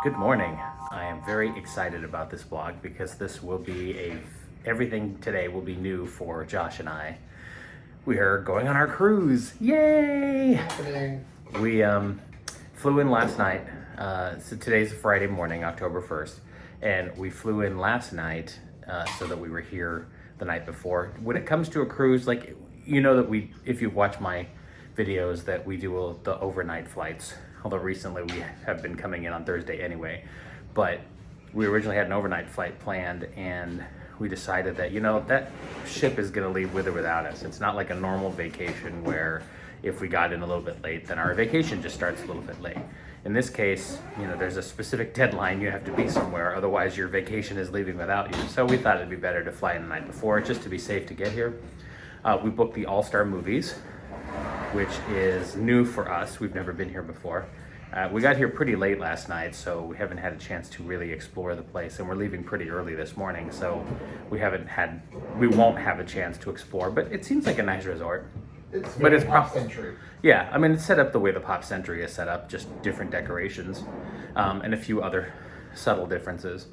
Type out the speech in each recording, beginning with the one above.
Good morning. I am very excited about this vlog because this will be everything today will be new for Josh and I. We are going on our cruise. Yay! We flew in last night. So today's Friday morning, October 1st, and we flew in last night so that we were here the night before. When it comes to a cruise, like, you know that if you watch my videos, that we do the overnight flights. Although recently we have been coming in on Thursday anyway, but we originally had an overnight flight planned, and we decided that, you know, that ship is gonna leave with or without us. It's not like a normal vacation where if we got in a little bit late, then our vacation just starts a little bit late. In this case, you know, there's a specific deadline, you have to be somewhere, otherwise your vacation is leaving without you. So we thought it'd be better to fly in the night before, just to be safe to get here. We booked the All-Star Movies, which is new for us. We've never been here before. We got here pretty late last night, so we haven't had a chance to really explore the place, and we're leaving pretty early this morning, so we won't have a chance to explore, but it seems like a nice resort. It's Pop Century. Yeah, I mean, it's set up the way the Pop Century is set up, just different decorations, and a few other subtle differences.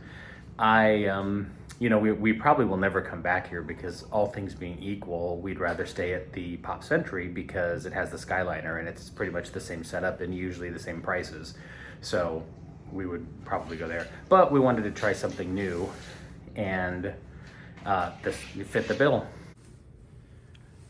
You know, we probably will never come back here because, all things being equal, we'd rather stay at the Pop Century because it has the Skyliner and it's pretty much the same setup and usually the same prices. So we would probably go there. But we wanted to try something new, and this fit the bill.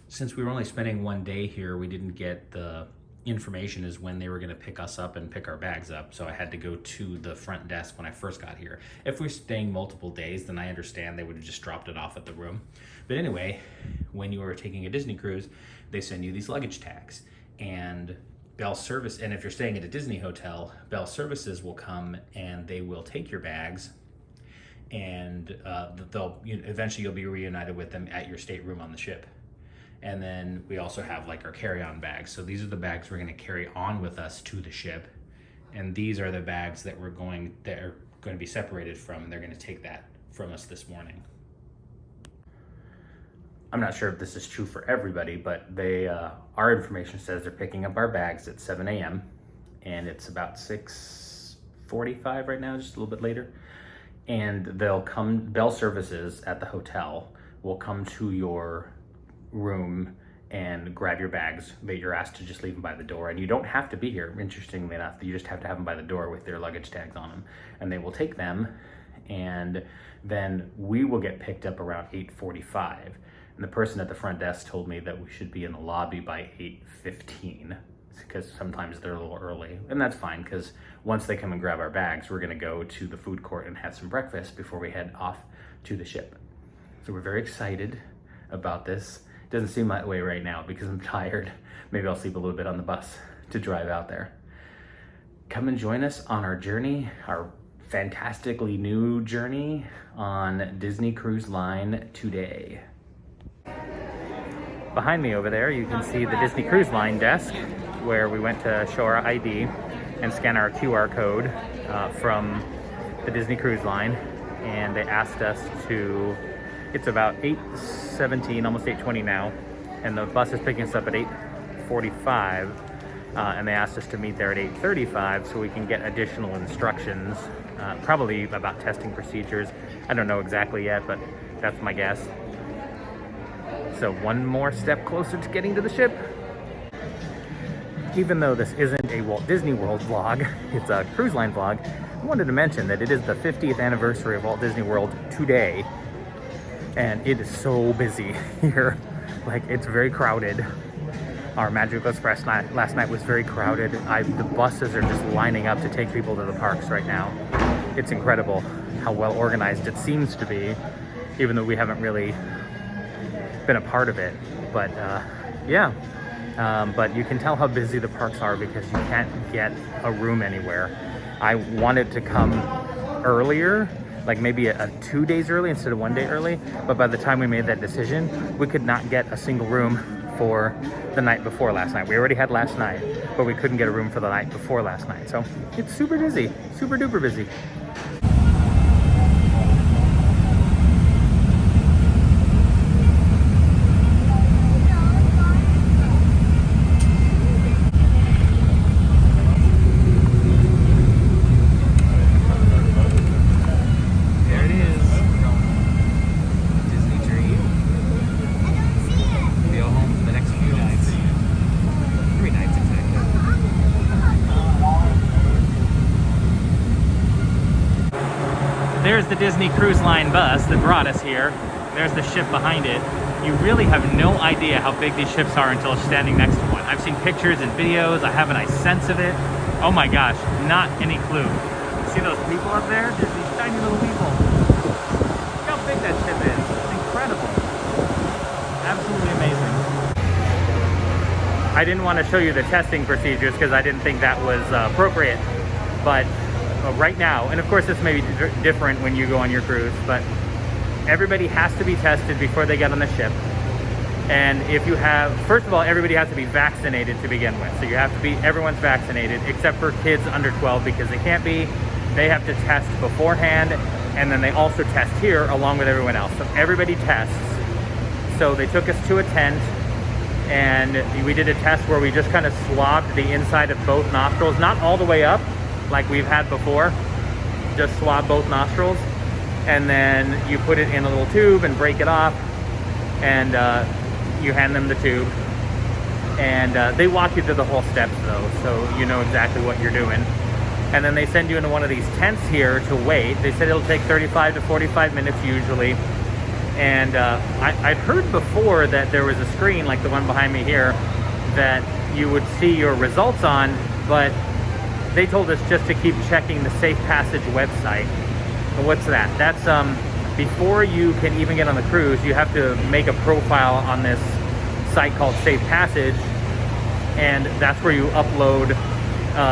Since we were only spending one day here, we didn't get the information as when they were going to pick us up and pick our bags up, so I had to go to the front desk when I first got here. If we're staying multiple days, then I understand they would have just dropped it off at the room. But anyway, when you are taking a Disney cruise, they send you these luggage tags, and Bell Service, and if you're staying at a Disney hotel, Bell Services will come and they will take your bags, and eventually you'll be reunited with them at your stateroom on the ship. And then we also have like our carry-on bags. So these are the bags we're going to carry on with us to the ship. And these are the bags that are going to be separated from, and they're going to take that from us this morning. I'm not sure if this is true for everybody, but our information says they're picking up our bags at 7 a.m. and it's about 6:45 right now, just a little bit later. And Bell Services at the hotel will come to your room and grab your bags, but you're asked to just leave them by the door, and you don't have to be here. Interestingly enough, you just have to have them by the door with their luggage tags on them, and they will take them, and then we will get picked up around 8:45. And the person at the front desk told me that we should be in the lobby by 8:15 because sometimes they're a little early, and that's fine because once they come and grab our bags, we're going to go to the food court and have some breakfast before we head off to the ship. So we're very excited about this. Doesn't seem that way right now because I'm tired. Maybe I'll sleep a little bit on the bus to drive out there. Come and join us on our journey, our fantastically new journey on Disney Cruise Line today. Behind me over there, you can see the Disney Cruise Line desk where we went to show our ID and scan our QR code from the Disney Cruise Line, and they asked us to. It's about 8:17, almost 8:20 now, and the bus is picking us up at 8:45, and they asked us to meet there at 8:35 so we can get additional instructions, probably about testing procedures. I don't know exactly yet, but that's my guess. So one more step closer to getting to the ship. Even though this isn't a Walt Disney World vlog, it's a cruise line vlog, I wanted to mention that it is the 50th anniversary of Walt Disney World today. And it is so busy here. Like, it's very crowded. Our Magical Express last night was very crowded. The buses are just lining up to take people to the parks right now. It's incredible how well organized it seems to be, even though we haven't really been a part of it. But yeah, but you can tell how busy the parks are because you can't get a room anywhere. I wanted to come earlier, like maybe 2 days early instead of 1 day early, but by the time we made that decision, we could not get a single room for the night before last night. We already had last night, but we couldn't get a room for the night before last night. So it's super busy, super duper busy. there's the Disney Cruise Line bus that brought us here. There's the ship behind it. You really have no idea how big these ships are until standing next to one. I've seen pictures and videos. I have a nice sense of it. Oh my gosh, not any clue. See those people up there? There's these tiny little people. Look how big that ship is. It's incredible. Absolutely amazing. I didn't want to show you the testing procedures because I didn't think that was appropriate. But right now, and of course this may be different when you go on your cruise, but everybody has to be tested before they get on the ship. And if you have, first of all, everybody has to be vaccinated to begin with. So you have to be, everyone's vaccinated except for kids under 12 because they can't be. They have to test beforehand, and then they also test here along with everyone else. So everybody tests. So they took us to a tent, and we did a test where we just kind of swabbed the inside of both nostrils, not all the way up like we've had before, just swab both nostrils. And then you put it in a little tube and break it off, and you hand them the tube, and they walk you through the whole steps though, so you know exactly what you're doing. And then they send you into one of these tents here to wait. They said it'll take 35 to 45 minutes usually. And I'd heard before that there was a screen like the one behind me here that you would see your results on, but they told us just to keep checking the Safe Passage website. And what's that? That's before you can even get on the cruise, you have to make a profile on this site called Safe Passage, and that's where you upload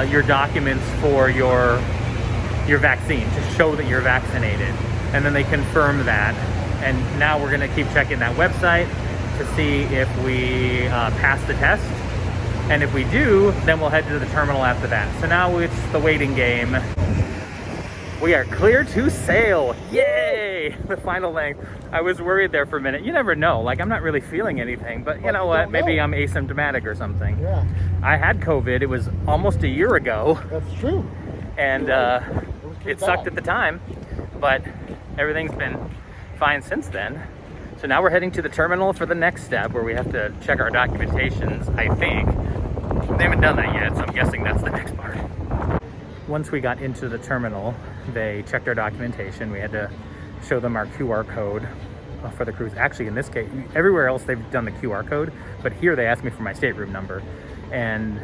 your documents for your vaccine to show that you're vaccinated. And then they confirm that. And now we're gonna keep checking that website to see if we pass the test. And if we do, then we'll head to the terminal after that. So now it's the waiting game. We are clear to sail. Yay! The final length. I was worried there for a minute. You never know. Like, I'm not really feeling anything, but you know what? Maybe I'm asymptomatic or something. Yeah. I had COVID. It was almost a year ago. That's true. And it sucked at the time, but everything's been fine since then. So now we're heading to the terminal for the next step where we have to check our documentations, I think. They haven't done that yet, so I'm guessing that's the next part. Once we got into the terminal, they checked our documentation. We had to show them our QR code for the cruise. Actually, in this case, everywhere else they've done the QR code, but here they asked me for my stateroom number, and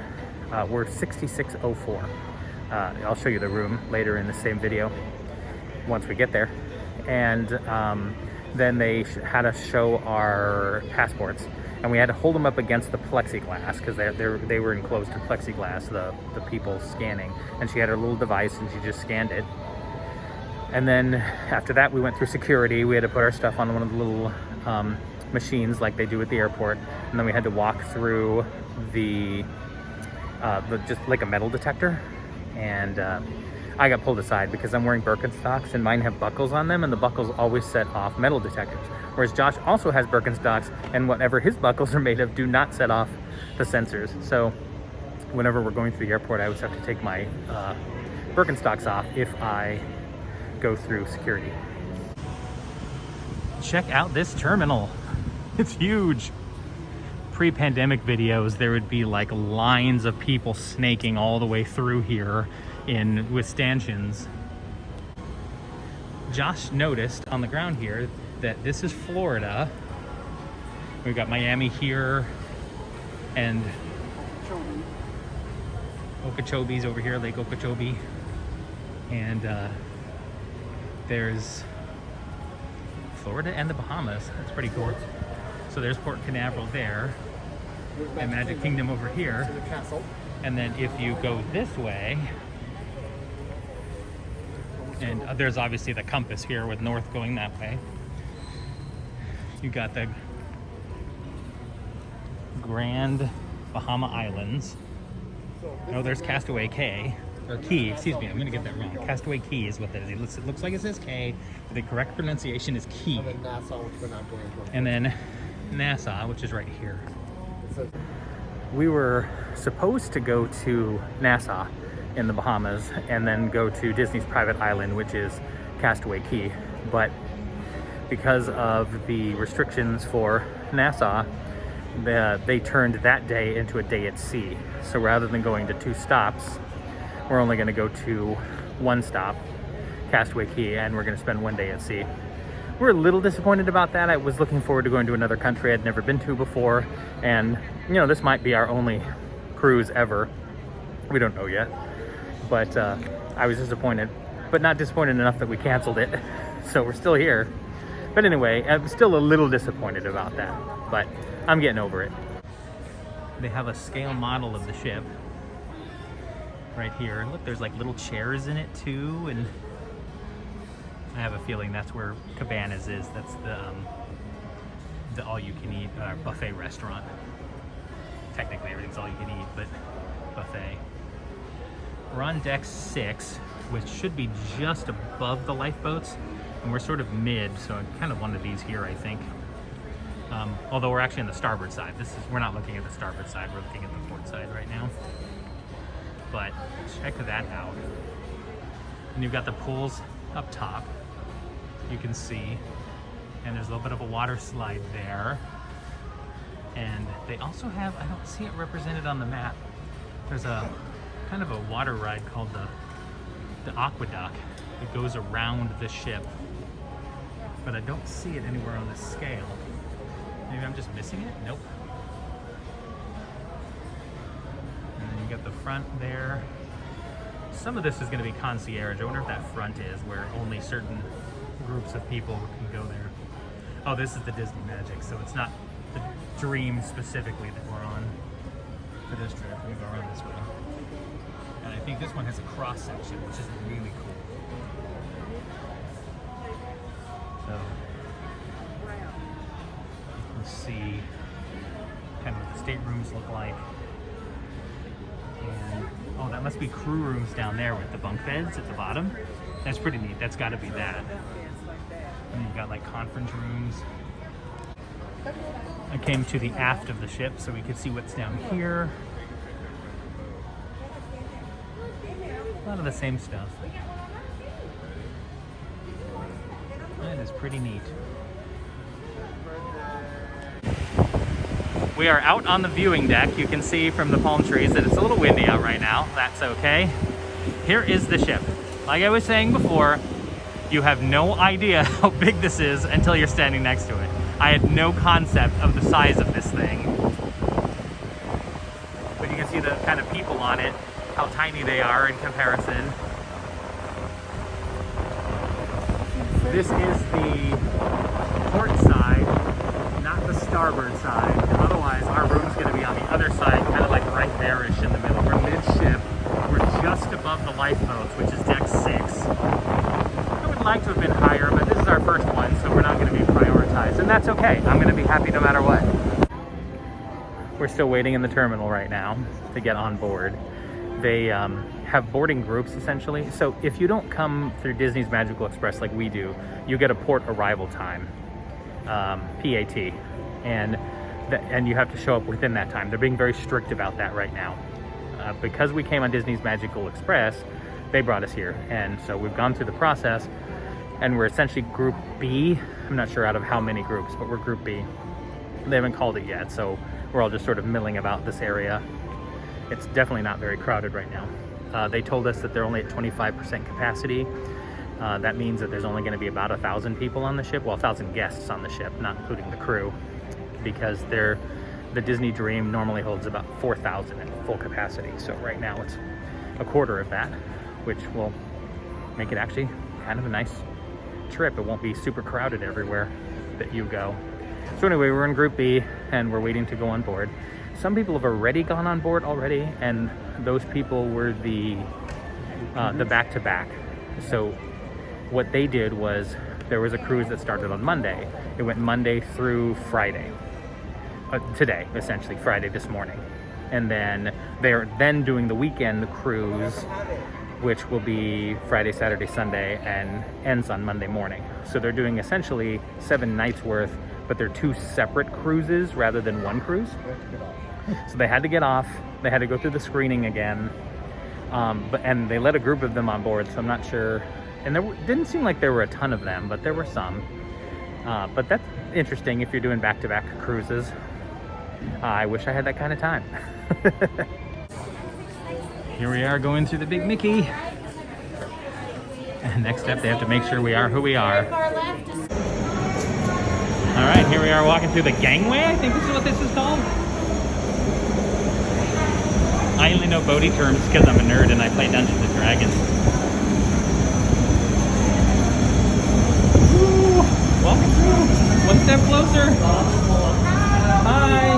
we're 6604. I'll show you the room later in the same video once we get there. And then they had us show our passports, and we had to hold them up against the plexiglass because they were enclosed in plexiglass, the people scanning. And she had her little device and she just scanned it. And then after that, we went through security. We had to put our stuff on one of the little machines like they do at the airport. And then we had to walk through the just like a metal detector. And I got pulled aside because I'm wearing Birkenstocks and mine have buckles on them, and the buckles always set off metal detectors. Whereas Josh also has Birkenstocks, and whatever his buckles are made of do not set off the sensors. So whenever we're going through the airport, I always have to take my Birkenstocks off if I go through security. Check out this terminal. It's huge. Pre-pandemic videos, there would be like lines of people snaking all the way through here with stanchions. Josh noticed on the ground here that this is Florida. We've got Miami here, and Okeechobee's over here, Lake Okeechobee. And there's Florida and the Bahamas. That's pretty cool. So there's Port Canaveral there, and Magic Kingdom over here. And then if you go this way, and there's obviously the compass here with north going that way. You got the Grand Bahama Islands. Oh, there's Castaway Cay, or Key, excuse me, I'm gonna get that wrong. Castaway Key is what that is. It looks like it says K, but the correct pronunciation is Key. And then Nassau, which we're not going to. And then Nassau, which is right here. We were supposed to go to Nassau in the Bahamas and then go to Disney's private island, which is Castaway Cay. But because of the restrictions for Nassau, they turned that day into a day at sea. So rather than going to 2 stops, we're only going to go to 1 stop, Castaway Cay, and we're going to spend one day at sea. We're a little disappointed about that. I was looking forward to going to another country I'd never been to before, and you know, this might be our only cruise ever. We don't know yet, but I was disappointed, but not disappointed enough that we canceled it. So we're still here. But anyway, I'm still a little disappointed about that, but I'm getting over it. They have a scale model of the ship right here. Look, there's like little chairs in it too, and I have a feeling that's where Cabanas is. That's the all-you-can-eat buffet restaurant. Technically, everything's all-you-can-eat, but buffet. We're on deck 6, which should be just above the lifeboats, and we're sort of mid, so kind of one of these here, I think. Although we're actually on the starboard side. We're not looking at the starboard side, we're looking at the port side right now. But check that out. And you've got the pools up top, you can see, and there's a little bit of a water slide there. And they also have, I don't see it represented on the map, there's a kind of a water ride called the Aquaduck. It goes around the ship, but I don't see it anywhere on the scale. Maybe I'm just missing it? Nope. And then you got the front there. Some of this is going to be concierge. I wonder if that front is where only certain groups of people can go there. Oh, this is the Disney Magic, so it's not the Dream specifically that we're on for this trip. We go around this way. And I think this one has a cross section, which is really cool. So let's see kind of what the staterooms look like. And oh, that must be crew rooms down there with the bunk beds at the bottom. That's pretty neat. That's got to be that. And you've got like conference rooms. I came to the aft of the ship so we could see what's down here. A lot of the same stuff. That is pretty neat. We are out on the viewing deck. You can see from the palm trees that it's a little windy out right now. That's okay. Here is the ship. Like I was saying before, you have no idea how big this is until you're standing next to it. I had no concept of the size of this thing. But you can see the kind of people on it, how tiny they are in comparison. This is the port side, not the starboard side. Otherwise, our room's going to be on the other side, kind of like right there-ish in the middle. We're midship. We're just above the lifeboats, which is deck 6. I would like to have been higher, but this is our first one, so we're not going to be prioritized. And that's okay. I'm going to be happy no matter what. We're still waiting in the terminal right now to get on board. They have boarding groups, essentially. So if you don't come through Disney's Magical Express like we do, you get a port arrival time, PAT, and you have to show up within that time. They're being very strict about that right now. Because we came on Disney's Magical Express, they brought us here. And so we've gone through the process, and we're essentially Group B. I'm not sure out of how many groups, but we're Group B. They haven't called it yet, so we're all just sort of milling about this area. It's definitely not very crowded right now. They told us that they're only at 25% capacity. That means that there's only going to be about 1,000 people on the ship, well, 1,000 guests on the ship, not including the crew, because the Disney Dream normally holds about 4,000 at full capacity. So right now it's a quarter of that, which will make it actually kind of a nice trip. It won't be super crowded everywhere that you go. So anyway, we're in Group B and we're waiting to go on board. Some people have already gone on board already, and those people were the back-to-back. So what they did was, there was a cruise that started on Monday. It went Monday through Friday. Today, essentially, Friday this morning. And then they're then doing the weekend cruise, which will be Friday, Saturday, Sunday, and ends on Monday morning. So they're doing essentially 7 nights worth, but they're 2 separate cruises rather than one cruise. So they had to get off, they had to go through the screening again, and they let a group of them on board, so I'm not sure. And there didn't seem like there were a ton of them, but there were some. But that's interesting if you're doing back-to-back cruises. I wish I had that kind of time. Here we are going through the Big Mickey. And next step, they have to make sure we are who we are. Far left. All right, here we are walking through the gangway. I think this is what this is called. I only know Bodhi terms because I'm a nerd and I play Dungeons and Dragons. Ooh, walking through. One step closer. Hi.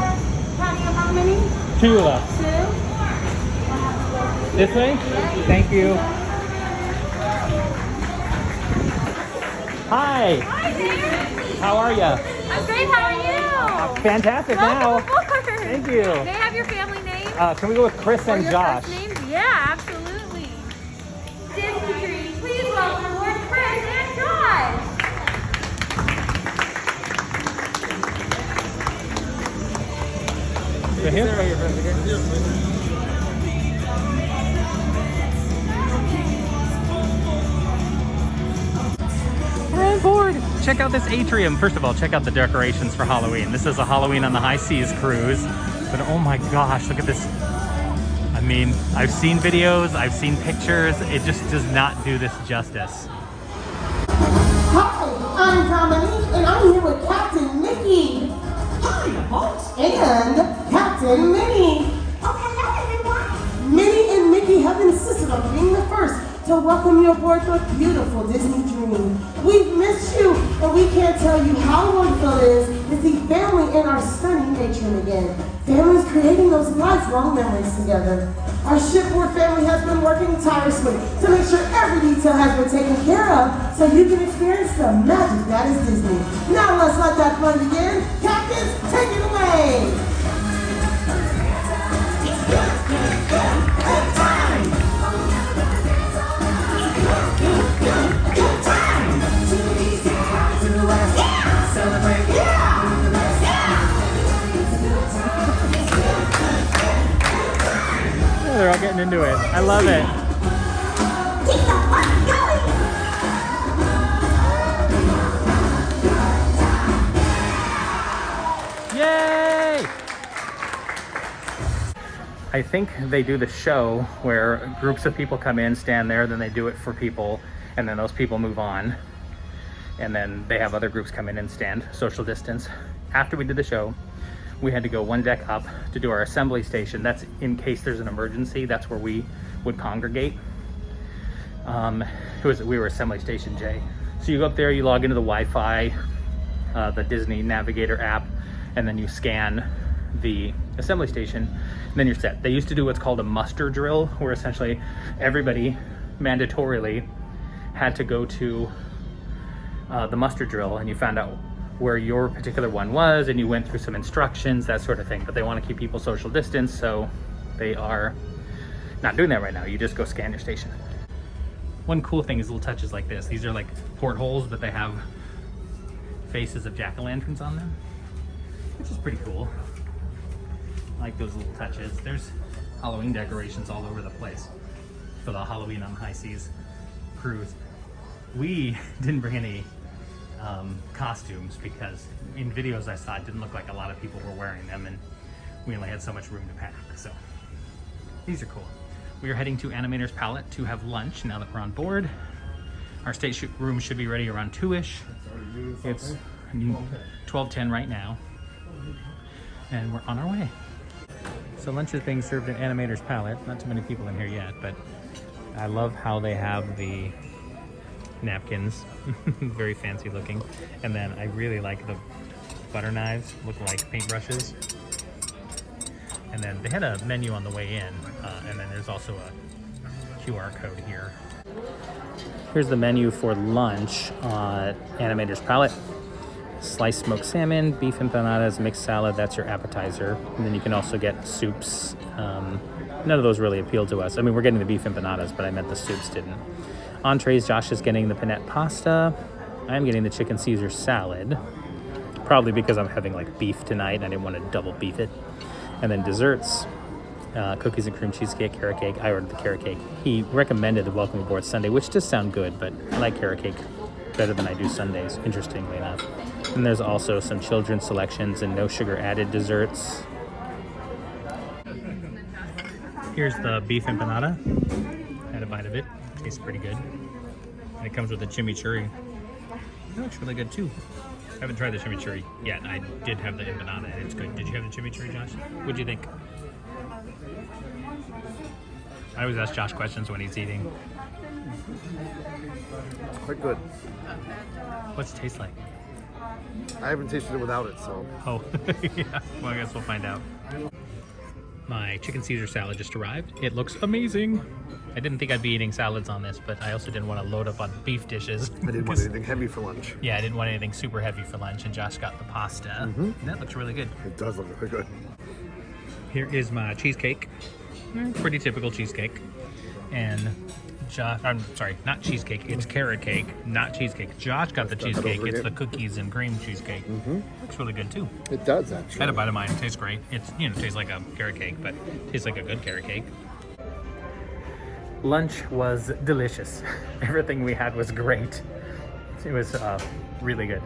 How many? 2 of us. 2. This way? Thank you. Hi. Hi there. How are you? I'm great. How are you? Fantastic now. Welcome aboard. Thank you. May I have your family name? Can we go with Chris Or and your Josh? first names? Yeah, absolutely. Disney Tree, please welcome aboard Chris and Josh. So here? We're on board. Check out this atrium. First of all, check out the decorations for Halloween. This is a Halloween on the High Seas cruise. But oh my gosh, look at this. I mean, I've seen videos, I've seen pictures. It just does not do this justice. Hi, I'm Dominique, and I'm here with Captain Mickey. Hi, Walt. And Captain Minnie. Oh, hello, everyone. Minnie and Mickey have insisted on being the first to welcome you aboard the beautiful Disney Dream. We've missed you, and we can't tell you how wonderful it is to see family in our stunning atrium again. Families creating those lifelong memories together. Our shipboard family has been working tirelessly to make sure every detail has been taken care of so you can experience the magic that is Disney. Now let's let that fun begin. Captains, take it away. Oh, they're all getting into it. I love it. Yay! I think they do the show where groups of people come in, stand there, then they do it for people, and then those people move on. And then they have other groups come in and stand, social distance. After we did the show, we had to go one deck up to do our assembly station. That's in case there's an emergency. That's where we would congregate. We were Assembly Station J. So you go up there, you log into the Wi-Fi, the Disney Navigator app, and then you scan the assembly station, and then you're set. They used to do what's called a muster drill, where essentially everybody mandatorily had to go to the muster drill, and you found out where your particular one was, and you went through some instructions, that sort of thing. But they want to keep people social distance, so they are not doing that right now. You just go scan your station. One cool thing is little touches like this. These are like portholes, but they have faces of jack-o'-lanterns on them, which is pretty cool. I like those little touches. There's Halloween decorations all over the place for the Halloween on the High Seas cruise. We didn't bring any costumes because in videos I saw it didn't look like a lot of people were wearing them, and we only had so much room to pack. So these are cool. We are heading to Animator's Palate to have lunch now that we're on board. Our stateroom should be ready around 2-ish. It's 12:10 right now, and we're on our way. So lunch is being served at Animator's Palate. Not too many people in here yet, but I love how they have the napkins. Very fancy looking. And then I really like the butter knives, look like paintbrushes. And then they had a menu on the way in, and then there's also a QR code here. Here's the menu for lunch at Animator's Palate. Sliced smoked salmon, beef empanadas, mixed salad, that's your appetizer. And then you can also get soups. None of those really appeal to us. I mean, we're getting the beef empanadas, but I meant the soups didn't. Entrees, Josh is getting the panette pasta. I'm getting the chicken Caesar salad. Probably because I'm having like beef tonight and I didn't want to double beef it. And then desserts, cookies and cream cheesecake, carrot cake. I ordered the carrot cake. He recommended the Welcome Aboard Sundae, which does sound good, but I like carrot cake better than I do sundaes, interestingly enough. And there's also some children's selections and no sugar added desserts. Here's the beef empanada. Had a bite of it. Tastes pretty good. It comes with a chimichurri. That looks really good too. I haven't tried the chimichurri yet. I did have the empanada and it's good. Did you have the chimichurri, Josh? What'd you think? I always ask Josh questions when he's eating. It's quite good. What's it taste like? I haven't tasted it without it, so. Oh, yeah. Well, I guess we'll find out. My chicken Caesar salad just arrived. It looks amazing. I didn't think I'd be eating salads on this, but I also didn't want to load up on beef dishes. I didn't want anything heavy for lunch. Yeah, I didn't want anything super heavy for lunch, and Josh got the pasta. And that looks really good. It does look really good. Here is my cheesecake. Pretty typical cheesecake. And Josh, I'm sorry, not cheesecake, it's carrot cake, not cheesecake. Josh got the cheesecake, it's the cookies and cream cheesecake. Looks really good too. It does, actually. I had a bite of mine, it tastes great. It's, you know, tastes like a carrot cake, but it tastes like a good carrot cake. Lunch was delicious. Everything we had was great. It was really good.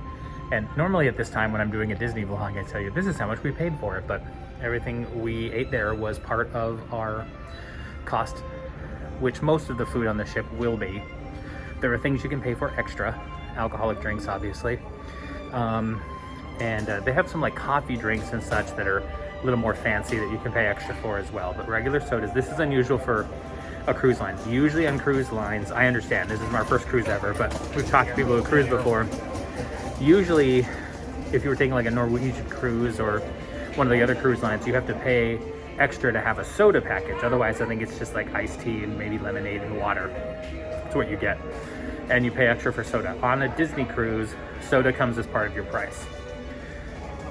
And normally at this time when I'm doing a Disney vlog, I tell you, this is how much we paid for it, but everything we ate there was part of our cost, which most of the food on the ship will be. There are things you can pay for extra, alcoholic drinks obviously, and they have some like coffee drinks and such that are a little more fancy that you can pay extra for as well, but regular sodas, this is unusual for a cruise line. Usually on cruise lines, I understand, this is my first cruise ever, but we've talked to people who cruise before. Usually, if you were taking like a Norwegian cruise or one of the other cruise lines, you have to pay extra to have a soda package. Otherwise, I think it's just like iced tea and maybe lemonade and water. That's what you get. And you pay extra for soda. On a Disney cruise, soda comes as part of your price.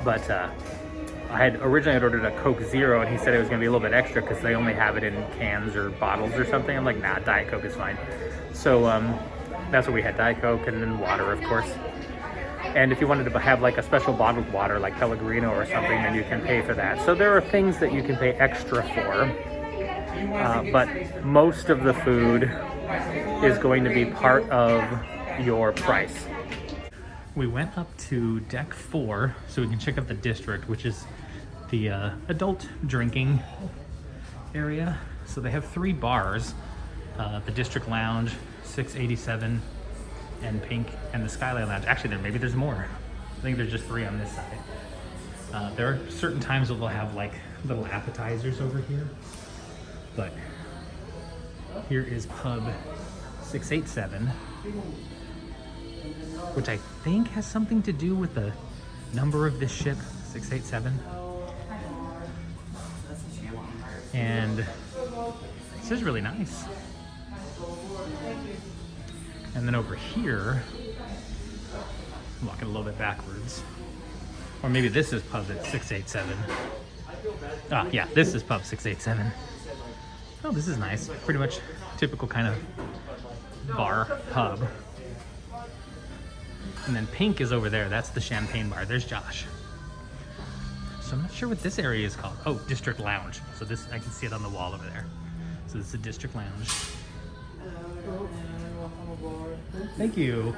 But I had originally ordered a Coke Zero, and he said it was gonna be a little bit extra because they only have it in cans or bottles or something. I'm like, nah, Diet Coke is fine. So that's what we had, Diet Coke and then water, of course. And if you wanted to have like a special bottled water like Pellegrino or something, then you can pay for that. So there are things that you can pay extra for, but most of the food is going to be part of your price. We went up to deck 4 so we can check out the district, which is the adult drinking area. So they have 3 bars, the District Lounge, 687, and Pink, and the Skyline Lounge. Actually, maybe there's more. I think there's just 3 on this side. There are certain times that they'll have like little appetizers over here, but here is pub 687, which I think has something to do with the number of this ship, 687. And this is really nice. And then over here, I'm walking a little bit backwards. Or maybe this is pub at 687. Ah, yeah, this is pub 687. Oh, this is nice. Pretty much typical kind of bar pub. And then Pink is over there. That's the champagne bar. There's Josh. So I'm not sure what this area is called. Oh, District Lounge. So this, I can see it on the wall over there. So this is the District Lounge. Thank you.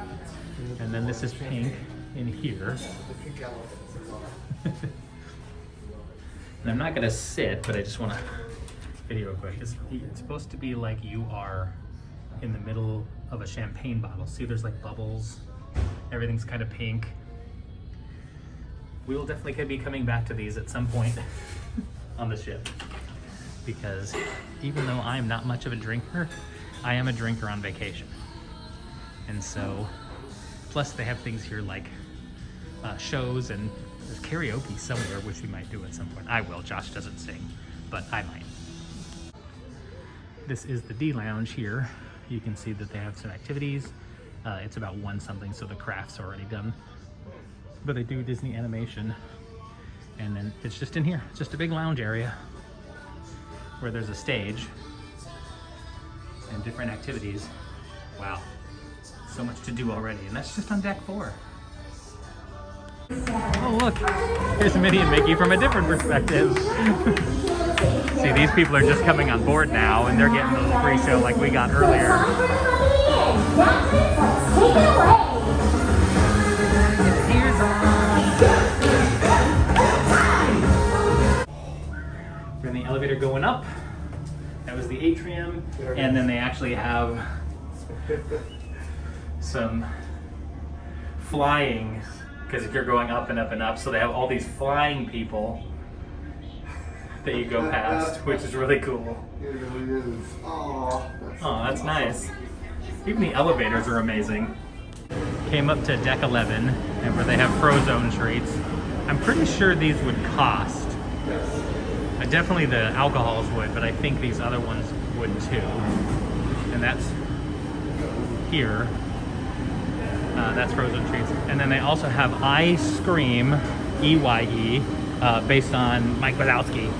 And then this is Pink in here. And I'm not gonna sit, but I just wanna video real quick. It's supposed to be like you are in the middle of a champagne bottle. See, there's like bubbles. Everything's kind of pink. We will definitely be coming back to these at some point on the ship, because even though I'm not much of a drinker, I am a drinker on vacation. And so, plus they have things here like shows, and there's karaoke somewhere, which we might do at some point. I will, Josh doesn't sing, but I might. This is the D Lounge here. You can see that they have some activities. It's about 1 something, so the craft's already done. But they do Disney animation. And then it's just in here. It's just a big lounge area where there's a stage and different activities. Wow, so much to do already. And that's just on deck 4. Oh look, here's Minnie and Mickey from a different perspective. See, these people are just coming on board now, and they're getting the free show like we got earlier. We're in the elevator going up. That was the atrium, and then they actually have some flying, because if you're going up and up and up, so they have all these flying people that you go past, which is really cool. It really is. Oh, That's nice. Even the elevators are amazing. Came up to deck 11, and where they have Frozone treats. I'm pretty sure these would cost. Definitely the alcohols would, but I think these other ones would too. And that's here. That's Frozen Treats. And then they also have Ice Cream, EYE, based on Mike Wazowski.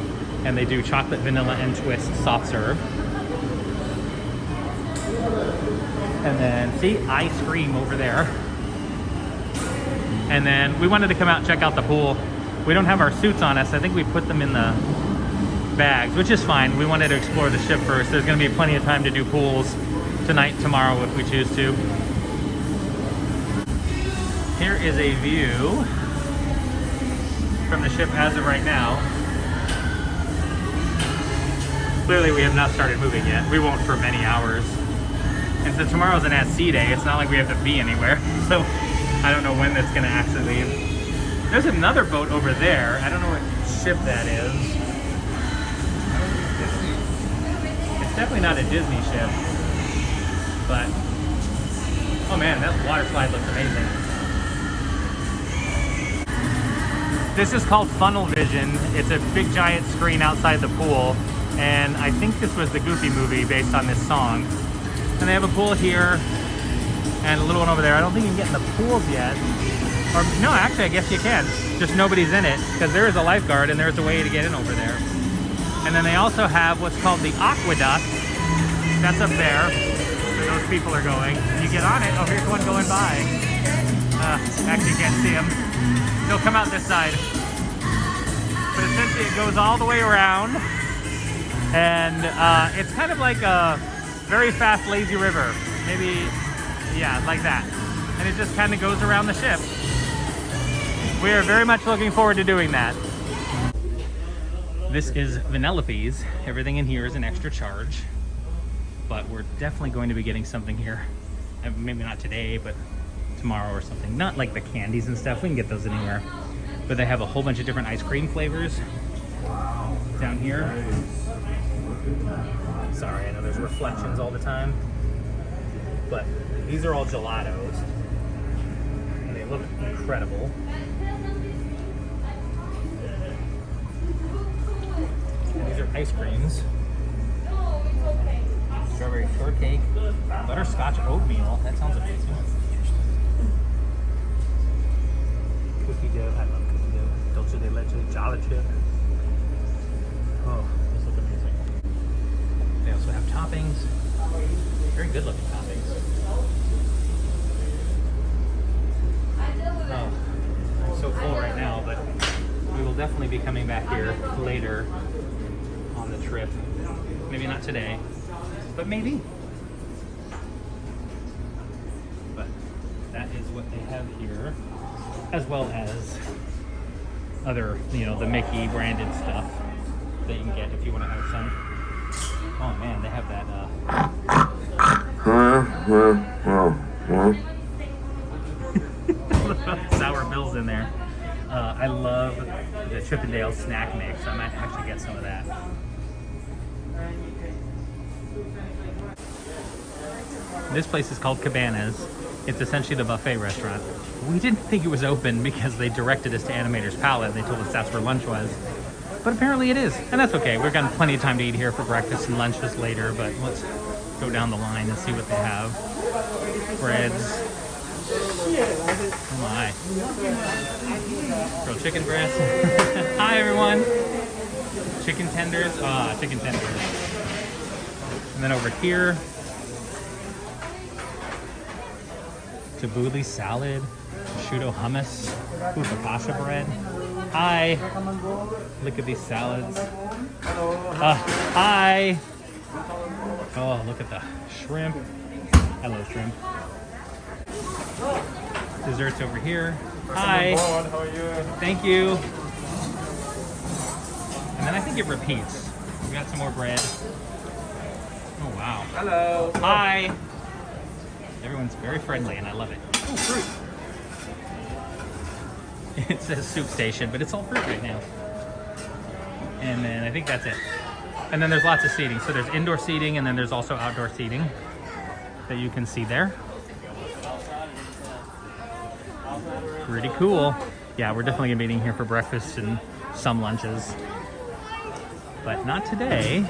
And they do chocolate, vanilla, and twist soft serve. And then, see, Ice Cream over there. And then we wanted to come out and check out the pool. We don't have our suits on us. I think we put them in the bags, which is fine. We wanted to explore the ship first. There's going to be plenty of time to do pools tonight, tomorrow, if we choose to. Here is a view from the ship as of right now. Clearly we have not started moving yet. We won't for many hours. And since tomorrow's an at-sea day, it's not like we have to be anywhere. So I don't know when that's going to actually leave. There's another boat over there. I don't know what ship that is. It's definitely not a Disney ship. But, oh man, that water slide looks amazing. This is called Funnel Vision. It's a big giant screen outside the pool. And I think this was the Goofy movie based on this song. And they have a pool here and a little one over there. I don't think you can get in the pools yet. Or no, actually I guess you can. Just nobody's in it because there is a lifeguard and there's a way to get in over there. And then they also have what's called the Aquaduck. That's up there where those people are going. And you get on it. Oh, here's one going by. Actually you can't see him. He'll come out this side. But essentially it goes all the way around. And it's kind of like a very fast lazy river. Maybe, yeah, like that. And it just kind of goes around the ship. We are very much looking forward to doing that. This is Vanellope's. Everything in here is an extra charge. But we're definitely going to be getting something here. Maybe not today, but tomorrow or something. Not like the candies and stuff. We can get those anywhere. But they have a whole bunch of different ice cream flavors down here. Sorry, I know there's reflections all the time. But these are all gelatos. And they look incredible. And these are ice creams. Strawberry shortcake, butterscotch oatmeal. That sounds amazing. Cookie dough. I love cookie dough. Dulce de leche, Jolly chip. Oh, those look amazing. They also have toppings. Very good looking toppings. Oh, I'm so full right now, but we will definitely be coming back here later on the trip. Maybe not today, but maybe. But that is what they have here, as well as other, you know, the Mickey branded stuff that you can get if you want to have some. Oh man, they have that sour bills in there. I love the Chippendale snack mix. I might actually get some of that. This place is called Cabanas. It's essentially the buffet restaurant. We didn't think it was open because they directed us to Animator's Palate. They told us that's where lunch was. But apparently it is, and that's okay. We've got plenty of time to eat here for breakfast and lunches later, but let's go down the line and see what they have. Breads. Oh my. Grilled chicken breast. Hi everyone. Chicken tenders. Chicken tenders. And then over here, tabbouleh salad, prosciutto hummus, focaccia bread. Hi. Look at these salads. Hi. Oh, look at the shrimp. I love shrimp. Desserts over here. Hi. How are you? Thank you. And then I think it repeats. We got some more bread. Oh wow. Hello. Hi. Everyone's very friendly and I love it. Oh, fruit. It says soup station, but it's all fruit right now. And then I think that's it. And then there's lots of seating. So there's indoor seating and then there's also outdoor seating that you can see there. Pretty cool. Yeah, we're definitely gonna be eating here for breakfast and some lunches. But not today,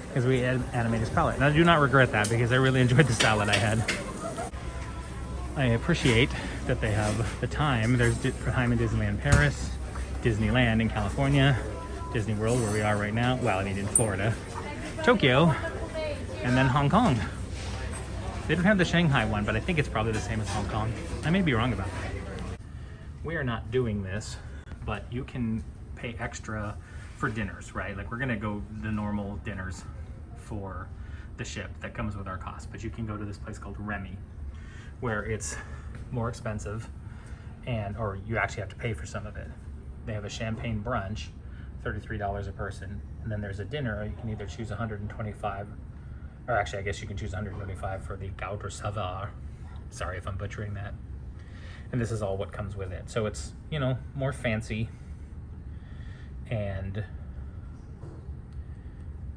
because we had Animator's Palate. And I do not regret that because I really enjoyed the salad I had. I appreciate that they have the time. There's time in Disneyland Paris, Disneyland in California, Disney World where we are right now. Well, I mean in Florida, Tokyo, and then Hong Kong. They don't have the Shanghai one, but I think it's probably the same as Hong Kong. I may be wrong about that. We are not doing this, but you can pay extra for dinners, right? Like we're gonna go the normal dinners for the ship that comes with our cost, but you can go to this place called Remy, where it's more expensive or you actually have to pay for some of it. They have a champagne brunch, $33 a person, and then there's a dinner. You can either choose 125, or actually I guess you can choose 125 for the gout or savoir. Sorry if I'm butchering that. And this is all what comes with it. So it's, you know, more fancy. And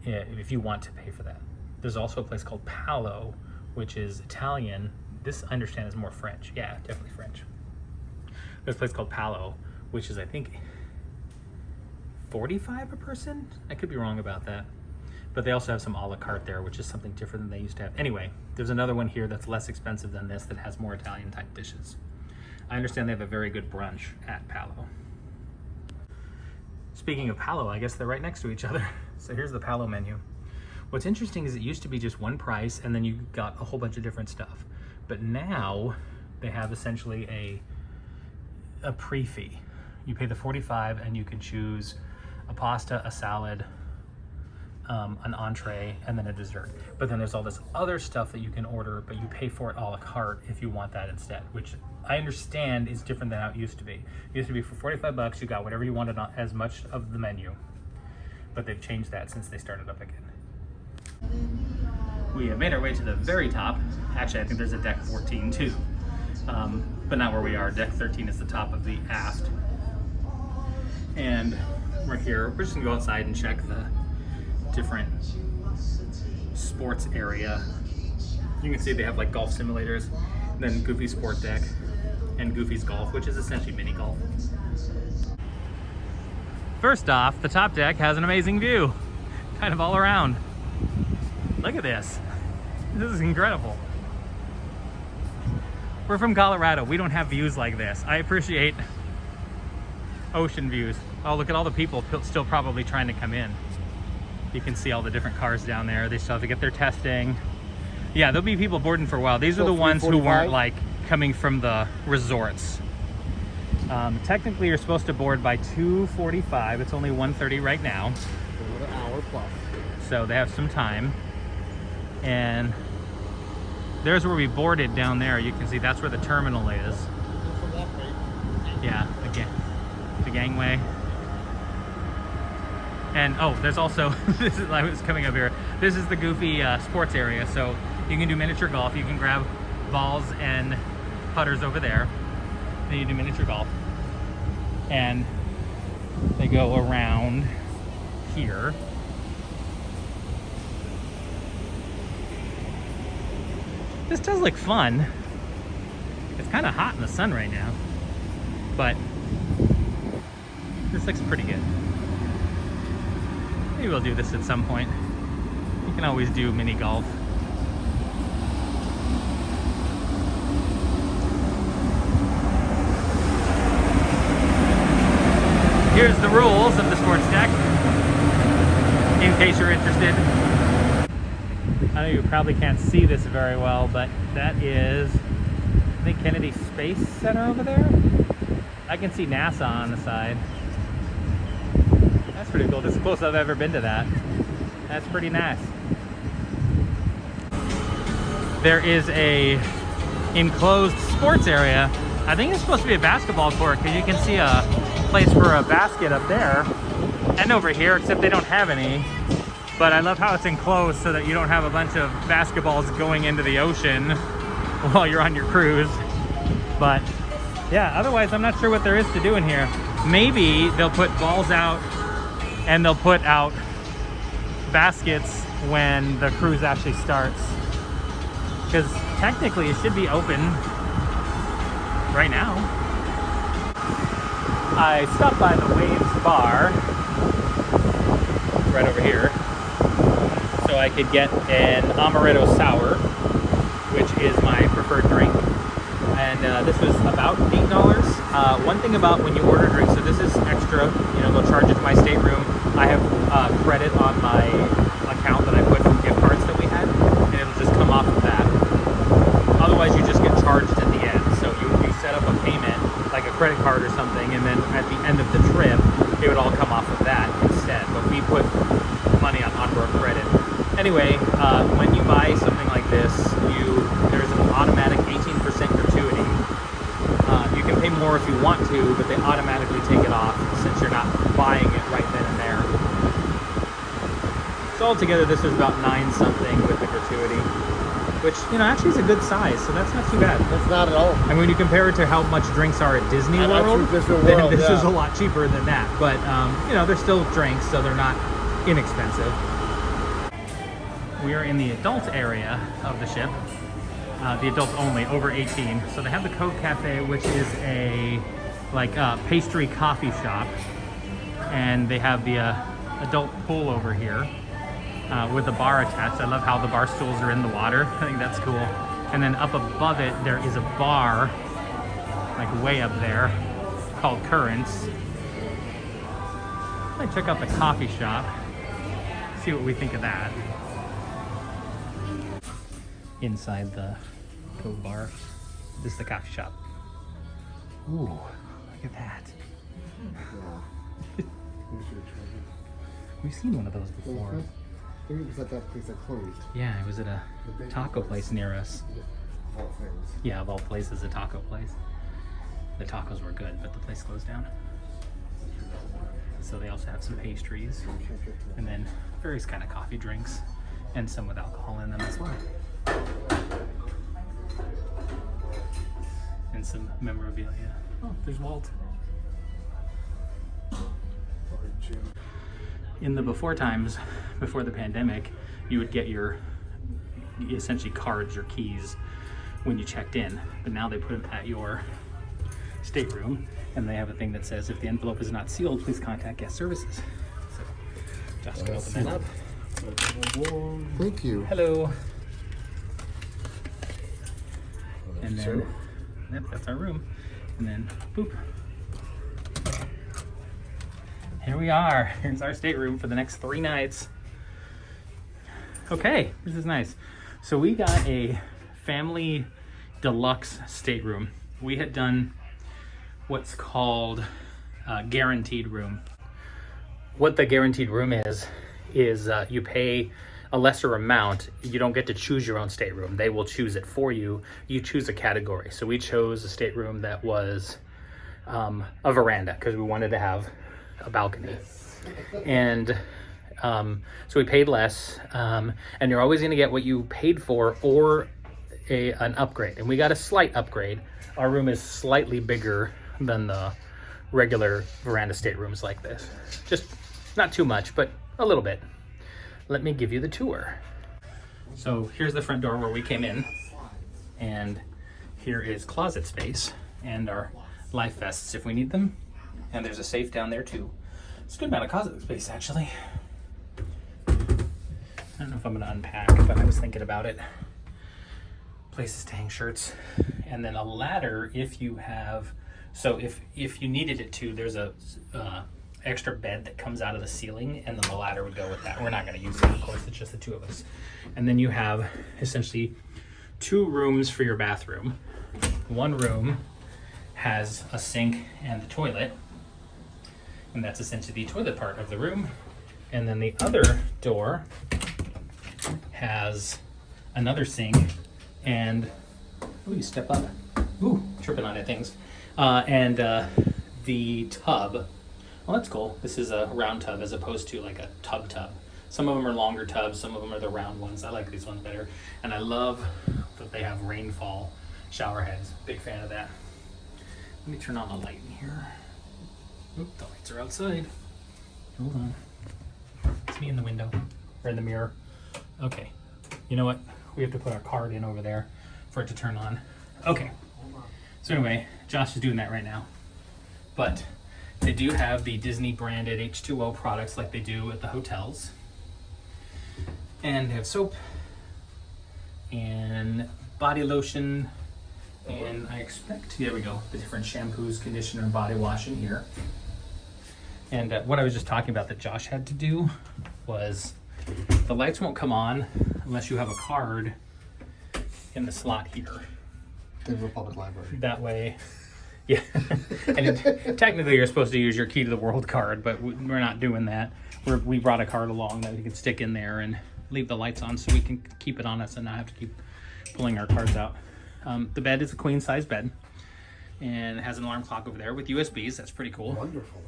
yeah, if you want to pay for that. There's also a place called Palo, which is Italian. This I understand is more French. Yeah, definitely French. There's a place called Palo, which is I think 45 a person? I could be wrong about that. But they also have some a la carte there, which is something different than they used to have. Anyway, there's another one here that's less expensive than this that has more Italian type dishes. I understand they have a very good brunch at Palo. Speaking of Palo, I guess they're right next to each other. So here's the Palo menu. What's interesting is it used to be just one price and then you got a whole bunch of different stuff. But now they have essentially a pre-fee. You pay the $45 and you can choose a pasta, a salad, an entree, and then a dessert. But then there's all this other stuff that you can order, but you pay for it a la carte if you want that instead, which I understand is different than how it used to be. It used to be for $45, you got whatever you wanted on as much of the menu, but they've changed that since they started up again. We have made our way to the very top. Actually, I think there's a deck 14 too, but not where we are. Deck 13 is the top of the aft. And we're here. We're just gonna go outside and check the different sports area. You can see they have like golf simulators, then Goofy's Sport Deck, and Goofy's Golf, which is essentially mini golf. First off, the top deck has an amazing view, kind of all around. Look at this. This is incredible. We're from Colorado. We don't have views like this. I appreciate ocean views. Oh, look at all the people still probably trying to come in. You can see all the different cars down there. They still have to get their testing. Yeah, there'll be people boarding for a while. These are the ones who weren't like coming from the resorts. Technically, you're supposed to board by 2:45. It's only 1:30 right now. Another hour plus. So they have some time. And there's where we boarded down there. You can see that's where the terminal is. Yeah, the gangway. And oh, there's also, I was coming up here. This is the Goofy sports area. So you can do miniature golf. You can grab balls and putters over there. Then you do miniature golf. And they go around here. This does look fun. It's kind of hot in the sun right now, but this looks pretty good. Maybe we'll do this at some point. You can always do mini golf. Here's the rules of the sports deck, in case you're interested. I know you probably can't see this very well, but that is, I think, Kennedy Space Center over there. I can see NASA on the side. That's pretty cool. This is the closest I've ever been to that. That's pretty nice. There is a enclosed sports area. I think it's supposed to be a basketball court because you can see a place for a basket up there and over here, except they don't have any. But I love how it's enclosed so that you don't have a bunch of basketballs going into the ocean while you're on your cruise. But yeah, otherwise I'm not sure what there is to do in here. Maybe they'll put balls out and they'll put out baskets when the cruise actually starts. Because technically it should be open right now. I stopped by the Waves bar right over here so I could get an amaretto sour, which is my preferred drink. And this was about $8. One thing about when you order drinks, so this is extra, you know, they'll charge it to my stateroom. I have credit on my account that I put from gift cards that we had, and it'll just come off of that. Otherwise, you just get charged at the end. So you set up a payment, like a credit card or something, and then at the end of the trip, it would all come off of that instead. But we put money on onboard credit. Anyway, when you buy something like this, there's an automatic 18% gratuity. You can pay more if you want to, but they automatically take it off since you're not buying it right then and there. So altogether, this was about $9 something with the gratuity, which, you know, actually is a good size, so that's not too bad. That's not at all. I mean, when you compare it to how much drinks are at Disney World, then this is a lot cheaper than that. But, you know, they're still drinks, so they're not inexpensive. We are in the adult area of the ship. The adults only, over 18. So they have the Cove Cafe, which is a pastry coffee shop. And they have the adult pool over here with a bar attached. I love how the bar stools are in the water. I think that's cool. And then up above it, there is a bar, like way up there, called Currents. I check out the coffee shop, see what we think of that. Inside the Cove Bar, this is the coffee shop. Ooh, look at that. We've seen one of those before. I think it was at that place that closed. Yeah, it was at a taco place near us. Of all things. Yeah, of all places, a taco place. The tacos were good, but the place closed down. So they also have some pastries, and then various kind of coffee drinks, and some with alcohol in them as well. And some memorabilia. Oh, there's Walt. In the before times, before the pandemic, you would get your essentially cards or keys when you checked in, but now they put them at your stateroom, and they have a thing that says if the envelope is not sealed, please contact guest services. So Josh can open that up. Thank you. Hello. And then, yep, that's our room. And then, boop. Here we are. Here's our stateroom for the next 3 nights. Okay, this is nice. So we got a family deluxe stateroom. We had done what's called a guaranteed room. What the guaranteed room is you pay a lesser amount. You don't get to choose your own stateroom. They will choose it for you. You choose a category. So we chose a stateroom that was a veranda because we wanted to have a balcony. And so we paid less, and you're always going to get what you paid for or an upgrade. And we got a slight upgrade. Our room is slightly bigger than the regular veranda staterooms like this. Just not too much, but a little bit. Let me give you the tour. So here's the front door where we came in, and here is closet space and our life vests if we need them. And there's a safe down there too. It's a good amount of closet space actually. I don't know if I'm gonna unpack, but I was thinking about it. Places to hang shirts, and then a ladder if you have. So if you needed it to, there's a extra bed that comes out of the ceiling, and then the ladder would go with that. We're not going to use it, of course. It's just the two of us. And then you have essentially 2 rooms for your bathroom. One room has a sink and the toilet, and that's essentially the toilet part of the room. And then the other door has another sink and, ooh, you step up. Ooh, tripping on things. And the tub. Well, that's cool. This is a round tub as opposed to like a tub. Some of them are longer tubs, some of them are the round ones. I like these ones better. And I love the that they have rainfall shower heads. Big fan of that. Let me turn on the light in here. Oop, the lights are outside. Hold on. It's me in the window, or in the mirror. Okay, you know what? We have to put our card in over there for it to turn on. Okay, so anyway, Josh is doing that right now. But they do have the Disney branded H2O products like they do at the hotels. And they have soap and body lotion, and I expect, there we go, the different shampoos, conditioner, and body wash in here. And what I was just talking about that Josh had to do was the lights won't come on unless you have a card in the slot here. Denver Public Library. That way, yeah. And technically you're supposed to use your Key to the World card, but we're not doing that. We brought a card along that we can stick in there and leave the lights on so we can keep it on us and not have to keep pulling our cards out. The bed is a queen size bed and it has an alarm clock over there with USBs. That's pretty cool. Wonderful.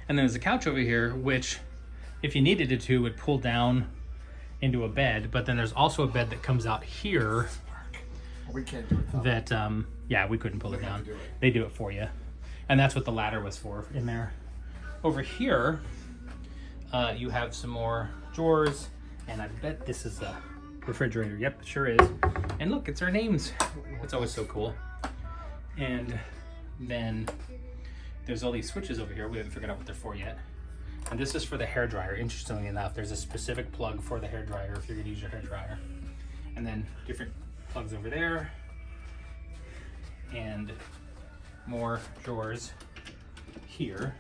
And then there's a couch over here, which if you needed it to, would pull down into a bed. But then there's also a bed that comes out here We can't do it though. that, yeah, we couldn't pull it down. do it. They do it for you. And that's what the ladder was for in there. Over here, you have some more drawers, and I bet this is a refrigerator. Yep, it sure is. And look, it's our names. It's always so cool. And then there's all these switches over here. We haven't figured out what they're for yet. And this is for the hairdryer. Interestingly enough, there's a specific plug for the hairdryer if you're gonna use your hairdryer. And then different plugs over there. And more drawers here.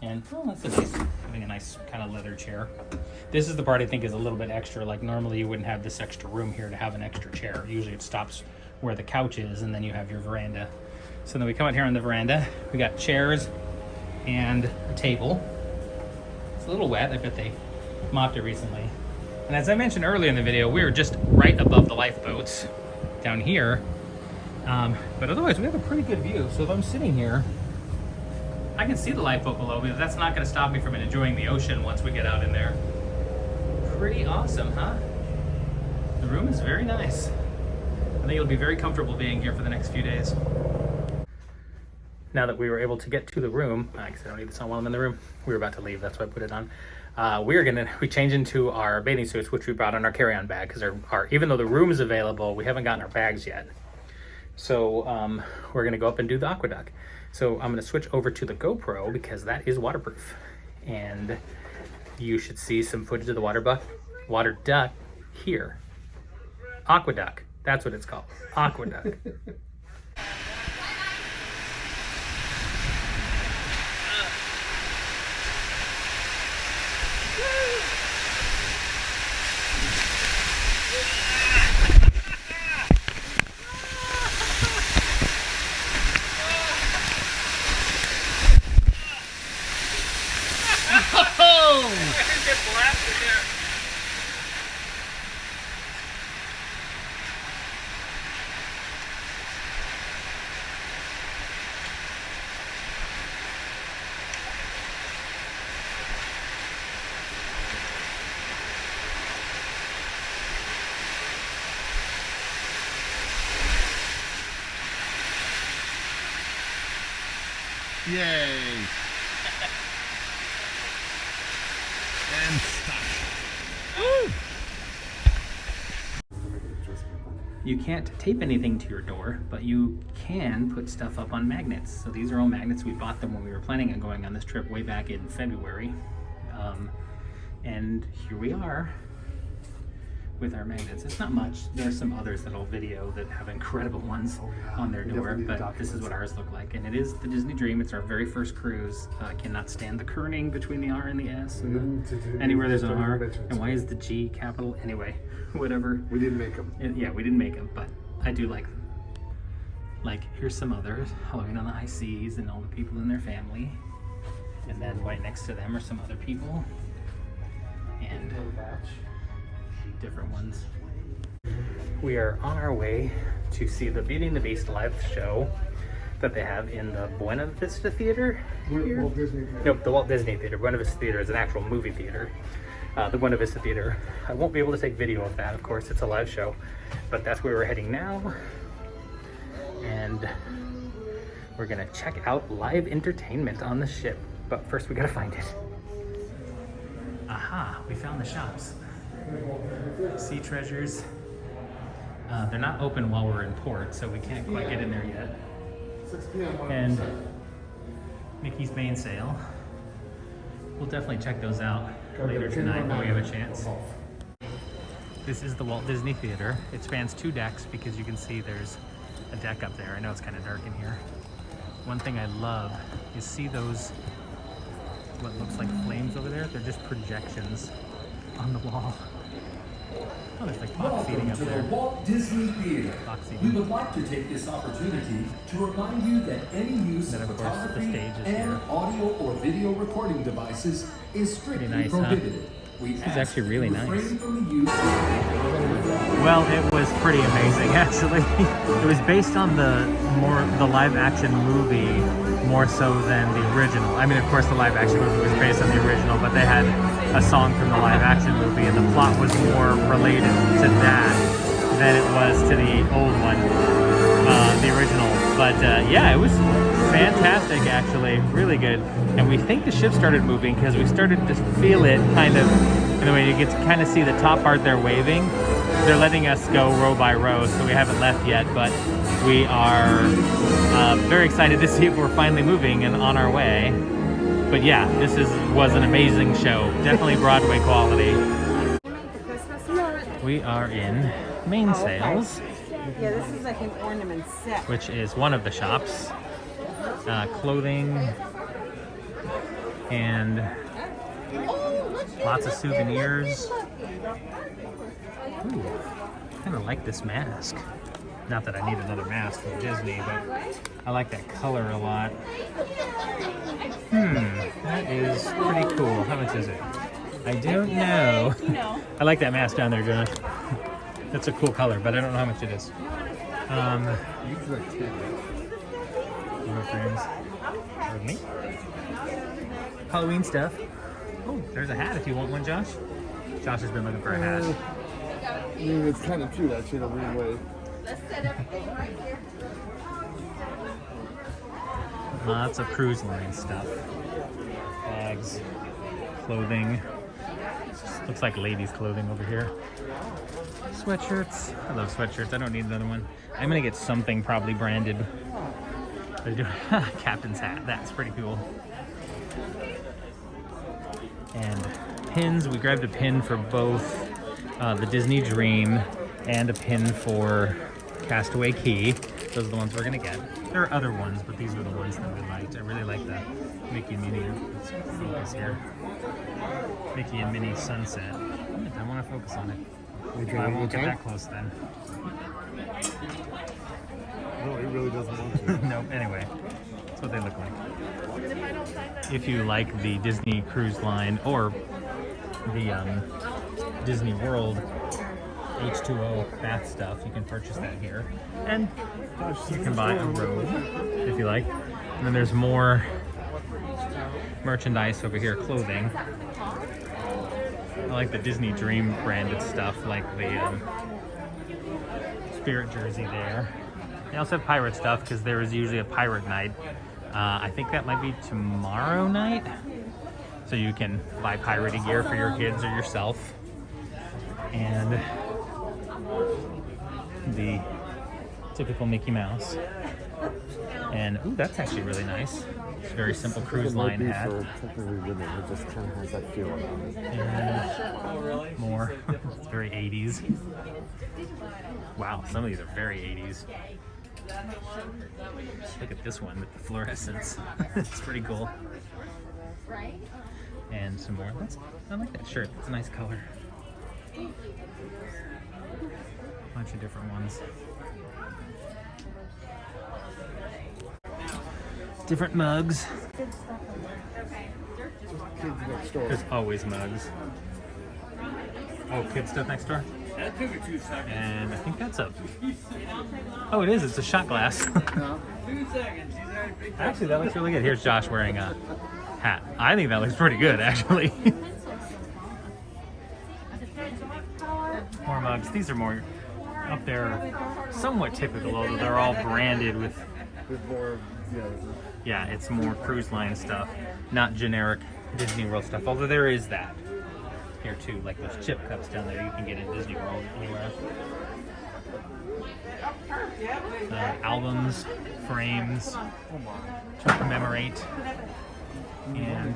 And oh, that's a nice, having a nice kind of leather chair. This is the part I think is a little bit extra. Like normally you wouldn't have this extra room here to have an extra chair. Usually it stops where the couch is and then you have your veranda. So then we come out here on the veranda. We got chairs and a table. It's a little wet. I bet they mopped it recently. And as I mentioned earlier in the video, we were just right above the lifeboats down here. But otherwise we have a pretty good view. So if I'm sitting here, I can see the lifeboat below me, but that's not going to stop me from enjoying the ocean once we get out in there. Pretty awesome, huh? The room is very nice. I think you'll be very comfortable being here for the next few days. Now that we were able to get to the room, I guess I don't need this on while I'm in the room. We were about to leave, that's why I put it on. We change into our bathing suits, which we brought in our carry-on bag, because even though the room is available, we haven't gotten our bags yet. So we're gonna go up and do the Aquaduck. So I'm gonna switch over to the GoPro because that is waterproof. And you should see some footage of the water duck here. Aquaduck, that's what it's called, Aquaduck. Yay! And stop. Woo! You can't tape anything to your door, but you can put stuff up on magnets. So these are all magnets. We bought them when we were planning on going on this trip way back in February. And here we are with our magnets. It's not much. There's some others that I'll video that have incredible ones on their door, but this is what ours look like. And it is the Disney Dream. It's our very first cruise. I cannot stand the kerning between the R and the S. And anywhere there's an R. And why is the G capital? Anyway, whatever. We didn't make them. Yeah, we didn't make them, but I do like them. Like, here's some others. Halloween on the High Seas and all the people in their family. And then right next to them are some other people. And different ones. We are on our way to see the Beauty and the Beast live show that they have in the Buena Vista Theater here. Walt Disney. Nope, the Walt Disney Theater. Buena Vista Theater is an actual movie theater. the Buena Vista Theater. I won't be able to take video of that, of course, it's a live show, but that's where we're heading now. And we're gonna check out live entertainment on the ship, but first we gotta find it. Aha, we found the shops. Sea Treasures. They're not open while we're in port, so we can't quite get in there yet. 6 p.m. And Mickey's Mainsail. We'll definitely check those out later tonight when we have a chance. This is the Walt Disney Theater. It spans 2 decks because you can see there's a deck up there. I know it's kind of dark in here. One thing I love is see those, what looks like flames over there? They're just projections on the wall. Oh, there's like box seating up Welcome to there. the Walt Disney Theater. Box We seating. would like to take this opportunity to remind you that any use Then, of of course, the photography stage is and here. audio or video recording devices is strictly Pretty nice, huh? prohibited. We This is ask actually really you nice. refrain from the use Well, it was pretty amazing, actually. It was based on the live action movie more so than the original. I mean, of course, the live action movie was based on the original, but they had a song from the live action movie, and the plot was more related to that than it was to the old one, the original. But yeah, it was fantastic, actually, really good. And we think the ship started moving because we started to feel it kind of, in the way you get to kind of see the top part there waving. They're letting us go row by row, so we haven't left yet, but we are very excited to see if we're finally moving and on our way. But yeah, this was an amazing show. Definitely Broadway quality. We are in Mainsails, Yeah, this is like an ornament set. which is one of the shops. Clothing and lots of souvenirs. Ooh, I kind of like this mask. Not that I need another mask from Disney, but I like that color a lot. That is pretty cool. How much is it? I don't know. I like that mask down there, Josh. That's a cool color, but I don't know how much it is. Photo frames. Pardon me. Halloween stuff. Oh, there's a hat if you want one, Josh. Josh has been looking for a hat. I mean, it's kind of cute, actually, in a weird way. Lots of cruise line stuff. Bags, clothing. Looks like ladies' clothing over here. Sweatshirts. I love sweatshirts. I don't need another one. I'm gonna get something probably branded. Captain's hat. That's pretty cool. And pins. We grabbed a pin for both the Disney Dream and a pin for Castaway Key. Those are the ones we're gonna get. There are other ones, but these were the ones that we liked. I really like the Mickey and Minnie. Let's focus here. Mickey and Minnie sunset. I want to focus on it. I won't get that close then. No, he really doesn't want to. No, anyway, that's what they look like. If you like the Disney Cruise Line or the Disney World H2O bath stuff, you can purchase that here. And you can buy a robe if you like. And then there's more merchandise over here, clothing. I like the Disney Dream branded stuff, like the Spirit jersey there. They also have pirate stuff because there is usually a pirate night. I think that might be tomorrow night. So you can buy piratey gear for your kids or yourself. And the typical Mickey Mouse. And ooh, that's actually really nice. It's a very simple cruise line hat. It just kind of has that feel about it. And more. It's very 80s. Wow, some of these are very 80s. Look at this one with the fluorescence. It's pretty cool. And some more. I like that shirt. It's a nice color. Bunch of different ones. Different mugs. Kids next door. There's always mugs. Oh, kid stuff next door? And I think that's a... Oh, it is. It's a shot glass. Actually, that looks really good. Here's Josh wearing a hat. I think that looks pretty good, actually. More mugs. These are more up there, somewhat typical, although they're all branded with, With more, yeah, it's more cruise line stuff, not generic Disney World stuff, although there is that here too, like those chip cups down there you can get in Disney World anywhere. Albums, frames to commemorate, and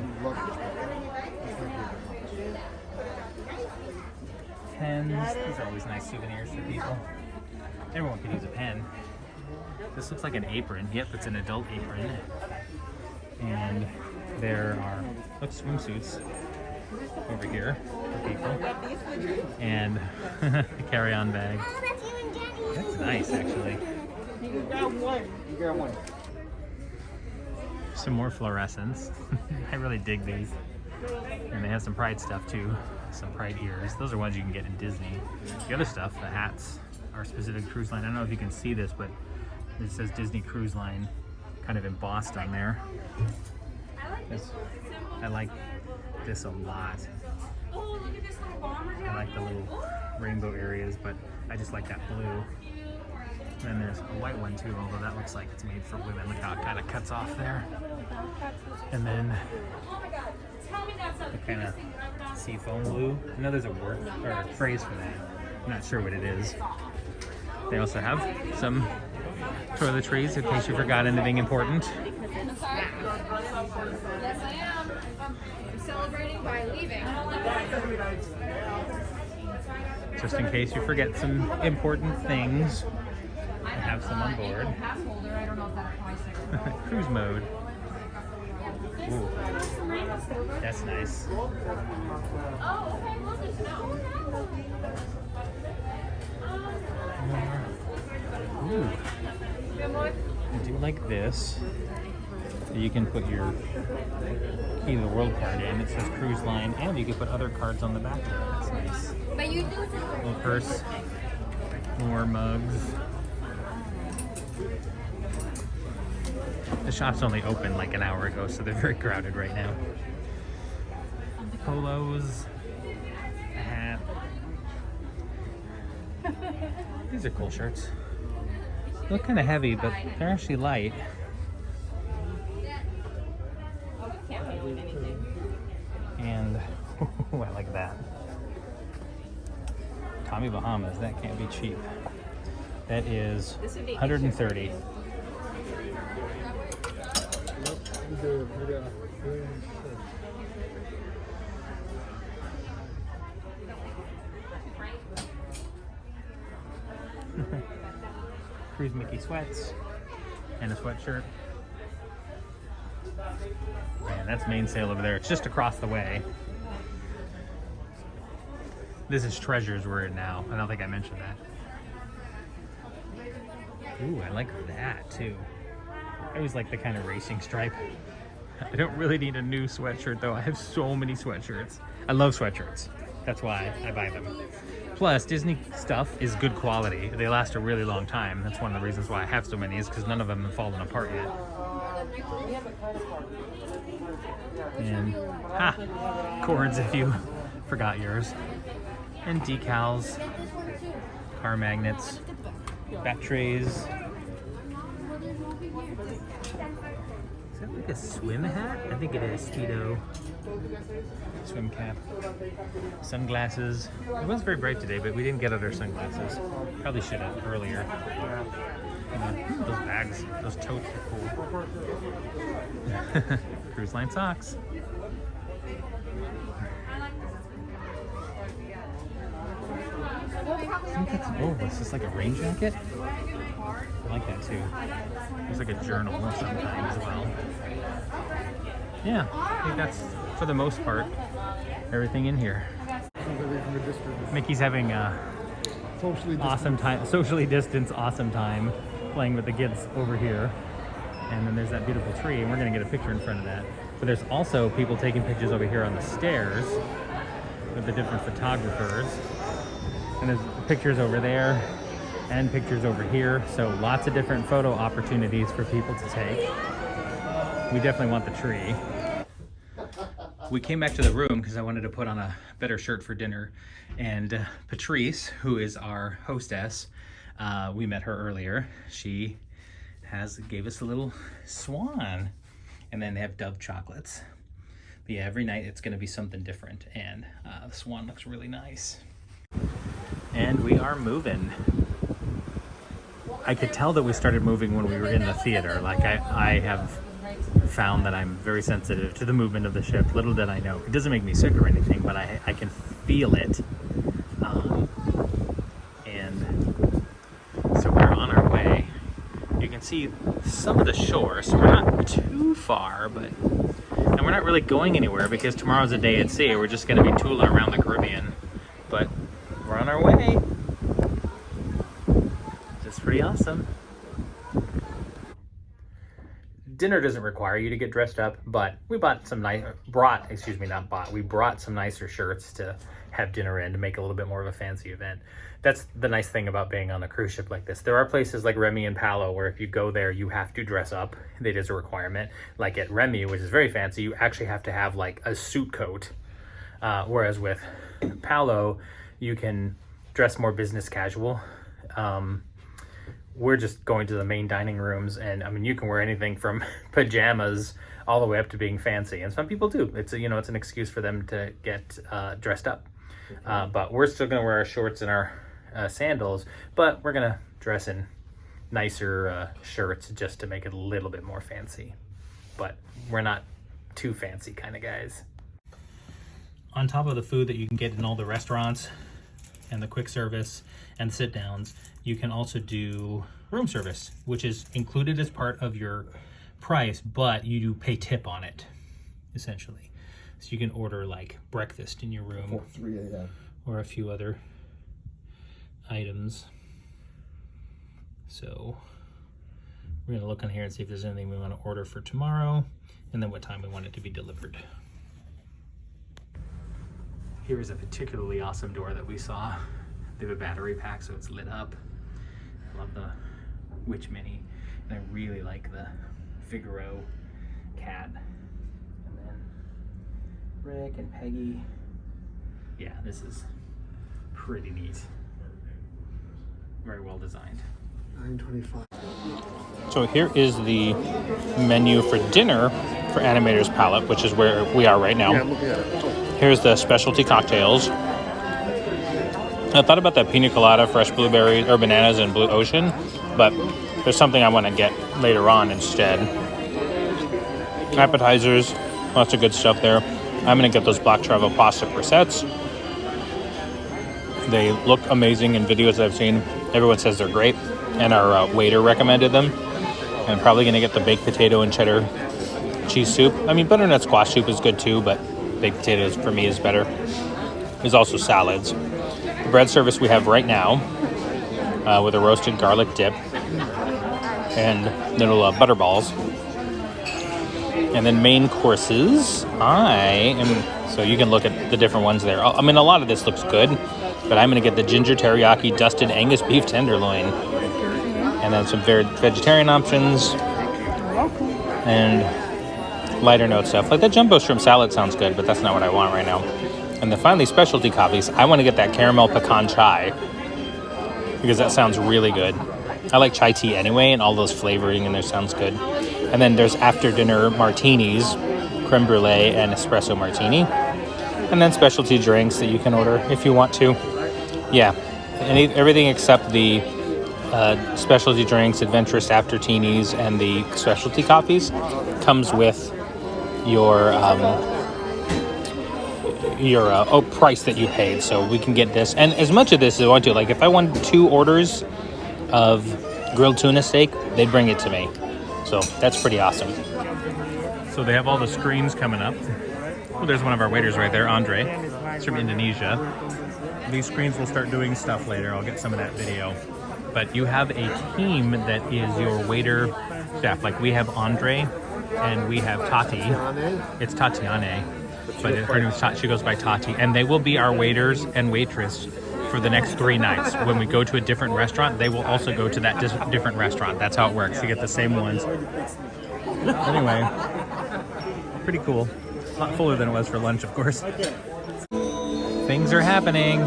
pens. These are always nice souvenirs for people. Everyone could use a pen. This looks like an apron. Yep, it's an adult apron. And there are, look, swimsuits over here for people. And a carry-on bag. That's nice, actually. You got one. Some more fluorescents. I really dig these. And they have some Pride stuff too. Some Pride ears. Those are ones you can get in Disney. The other stuff, the hats, are specific cruise line. I don't know if you can see this, but it says Disney Cruise Line kind of embossed on there. I like this a lot. I like the little rainbow areas, but I just like that blue. And then there's a white one too, although that looks like it's made for women. Look how it kind of cuts off there. And then the kind of seafoam blue. I know there's a word or a phrase for that. I'm not sure what it is. They also have some toiletries in case you forgot anything important. Yes, I am. I'm celebrating by leaving. Just in case you forget some important things. I have some on board. Cruise mode. Ooh. That's nice. Oh, okay. Well, good to know. Ooh. I do like this. You can put your Key to the World card in. It says cruise line, and you can put other cards on the back there. That's nice. But you do Little purse. More mugs. The shop's only open like an hour ago, so they're very crowded right now. Polos. A hat. These are cool shirts. They look kind of heavy, but they're actually light. And I like that. Tommy Bahamas, that can't be cheap. That is $130. Cruise Mickey sweats and a sweatshirt. Man, that's mainsail over there. It's just across the way. This is Treasures we're in now. I don't think I mentioned that. Ooh, I like that too. I always like the kind of racing stripe. I don't really need a new sweatshirt though. I have so many sweatshirts. I love sweatshirts. That's why I buy them. Plus, Disney stuff is good quality. They last a really long time. That's one of the reasons why I have so many, is because none of them have fallen apart yet. And, cords if you forgot yours. And decals, car magnets, batteries. Is that like a swim hat? I think it is. Speedo. Swim cap. Sunglasses. It was very bright today, but we didn't get other sunglasses. Probably should have earlier. Those bags, those totes are cool. Cruise line socks. I think that's, oh, is this like a rain jacket? I like that too. There's like a journal of some kind as well. Yeah, I think that's, for the most part, everything in here. Mickey's having a socially distanced awesome time playing with the kids over here. And then there's that beautiful tree, and we're gonna get a picture in front of that. But there's also people taking pictures over here on the stairs with the different photographers. And there's pictures over there and pictures over here. So lots of different photo opportunities for people to take. We definitely want the tree. We came back to the room because I wanted to put on a better shirt for dinner, and Patrice, who is our hostess, we met her earlier. She gave us a little swan, and then they have Dove chocolates. But yeah, every night it's going to be something different, and the swan looks really nice. And we are moving. I could tell that we started moving when we were in the theater. Like I have found that I'm very sensitive to the movement of the ship. Little did I know. It doesn't make me sick or anything, but I can feel it. And so we're on our way. You can see some of the shore, so we're not too far, and we're not really going anywhere because tomorrow's a day at sea. We're just going to be tooling around the Caribbean, but we're on our way. It's pretty awesome. Dinner doesn't require you to get dressed up, but we brought some nicer shirts to have dinner in to make it a little bit more of a fancy event. That's the nice thing about being on a cruise ship like this. There are places like Remy and Palo where if you go there, you have to dress up. It is a requirement. Like at Remy, which is very fancy, you actually have to have like a suit coat. Whereas with Palo, you can dress more business casual. We're just going to the main dining rooms, and I mean, you can wear anything from pajamas all the way up to being fancy, and some people do. It's it's an excuse for them to get dressed up. But we're still going to wear our shorts and our sandals, but we're going to dress in nicer shirts just to make it a little bit more fancy. But we're not too fancy kind of guys. On top of the food that you can get in all the restaurants and the quick service and sit downs, you can also do room service, which is included as part of your price, but you do pay tip on it, essentially. So you can order like breakfast in your room For 3 a.m. or a few other items. So we're gonna look on here and see if there's anything we want to order for tomorrow, and then what time we want it to be delivered. Here is a particularly awesome door that we saw. They have a battery pack, so it's lit up. I love the Witch Mini, and I really like the Figaro cat. And then Rick and Peggy. Yeah, this is pretty neat. Very well designed. 9:25. So here is the menu for dinner for Animator's Palate, which is where we are right now. Yeah, I'm looking at it. Here's the specialty cocktails. I thought about that pina colada, fresh blueberries or bananas and blue ocean, but there's something I want to get later on instead. Appetizers, lots of good stuff there. I'm going to get those black travel pasta crissettes. They look amazing in videos I've seen. Everyone says they're great, and our waiter recommended them. I'm probably going to get the baked potato and cheddar cheese soup. I mean, butternut squash soup is good too, but baked potatoes for me is better. There's also salads. The bread service we have right now with a roasted garlic dip and little butter balls. And then main courses, so you can look at the different ones there. I mean, a lot of this looks good, but I'm going to get the ginger teriyaki dusted Angus beef tenderloin. And then some vegetarian options and lighter note stuff. Like that jumbo shrimp salad sounds good, but that's not what I want right now. And then finally, specialty coffees. I want to get that caramel pecan chai because that sounds really good. I like chai tea anyway, and all those flavoring in there sounds good. And then there's after dinner martinis, creme brulee and espresso martini. And then specialty drinks that you can order if you want to. Yeah, everything except the specialty drinks, adventurous aftertinis, and the specialty coffees comes with your price that you paid. So we can get this, and as much of this as I want to. Like if I wanted 2 orders of grilled tuna steak, they'd bring it to me. So that's pretty awesome. So they have all the screens coming up. Oh, there's one of our waiters right there, Andre. He's from Indonesia. These screens will start doing stuff later. I'll get some of that video. But you have a team that is your waiter staff. Like we have Andre and we have Tati. It's Tatiane, but her name is Tati. She goes by Tati. And they will be our waiters and waitress for the next 3 nights. When we go to a different restaurant, they will also go to that different restaurant. That's how it works. You get the same ones. Anyway, pretty cool. A lot fuller than it was for lunch, of course. Things are happening.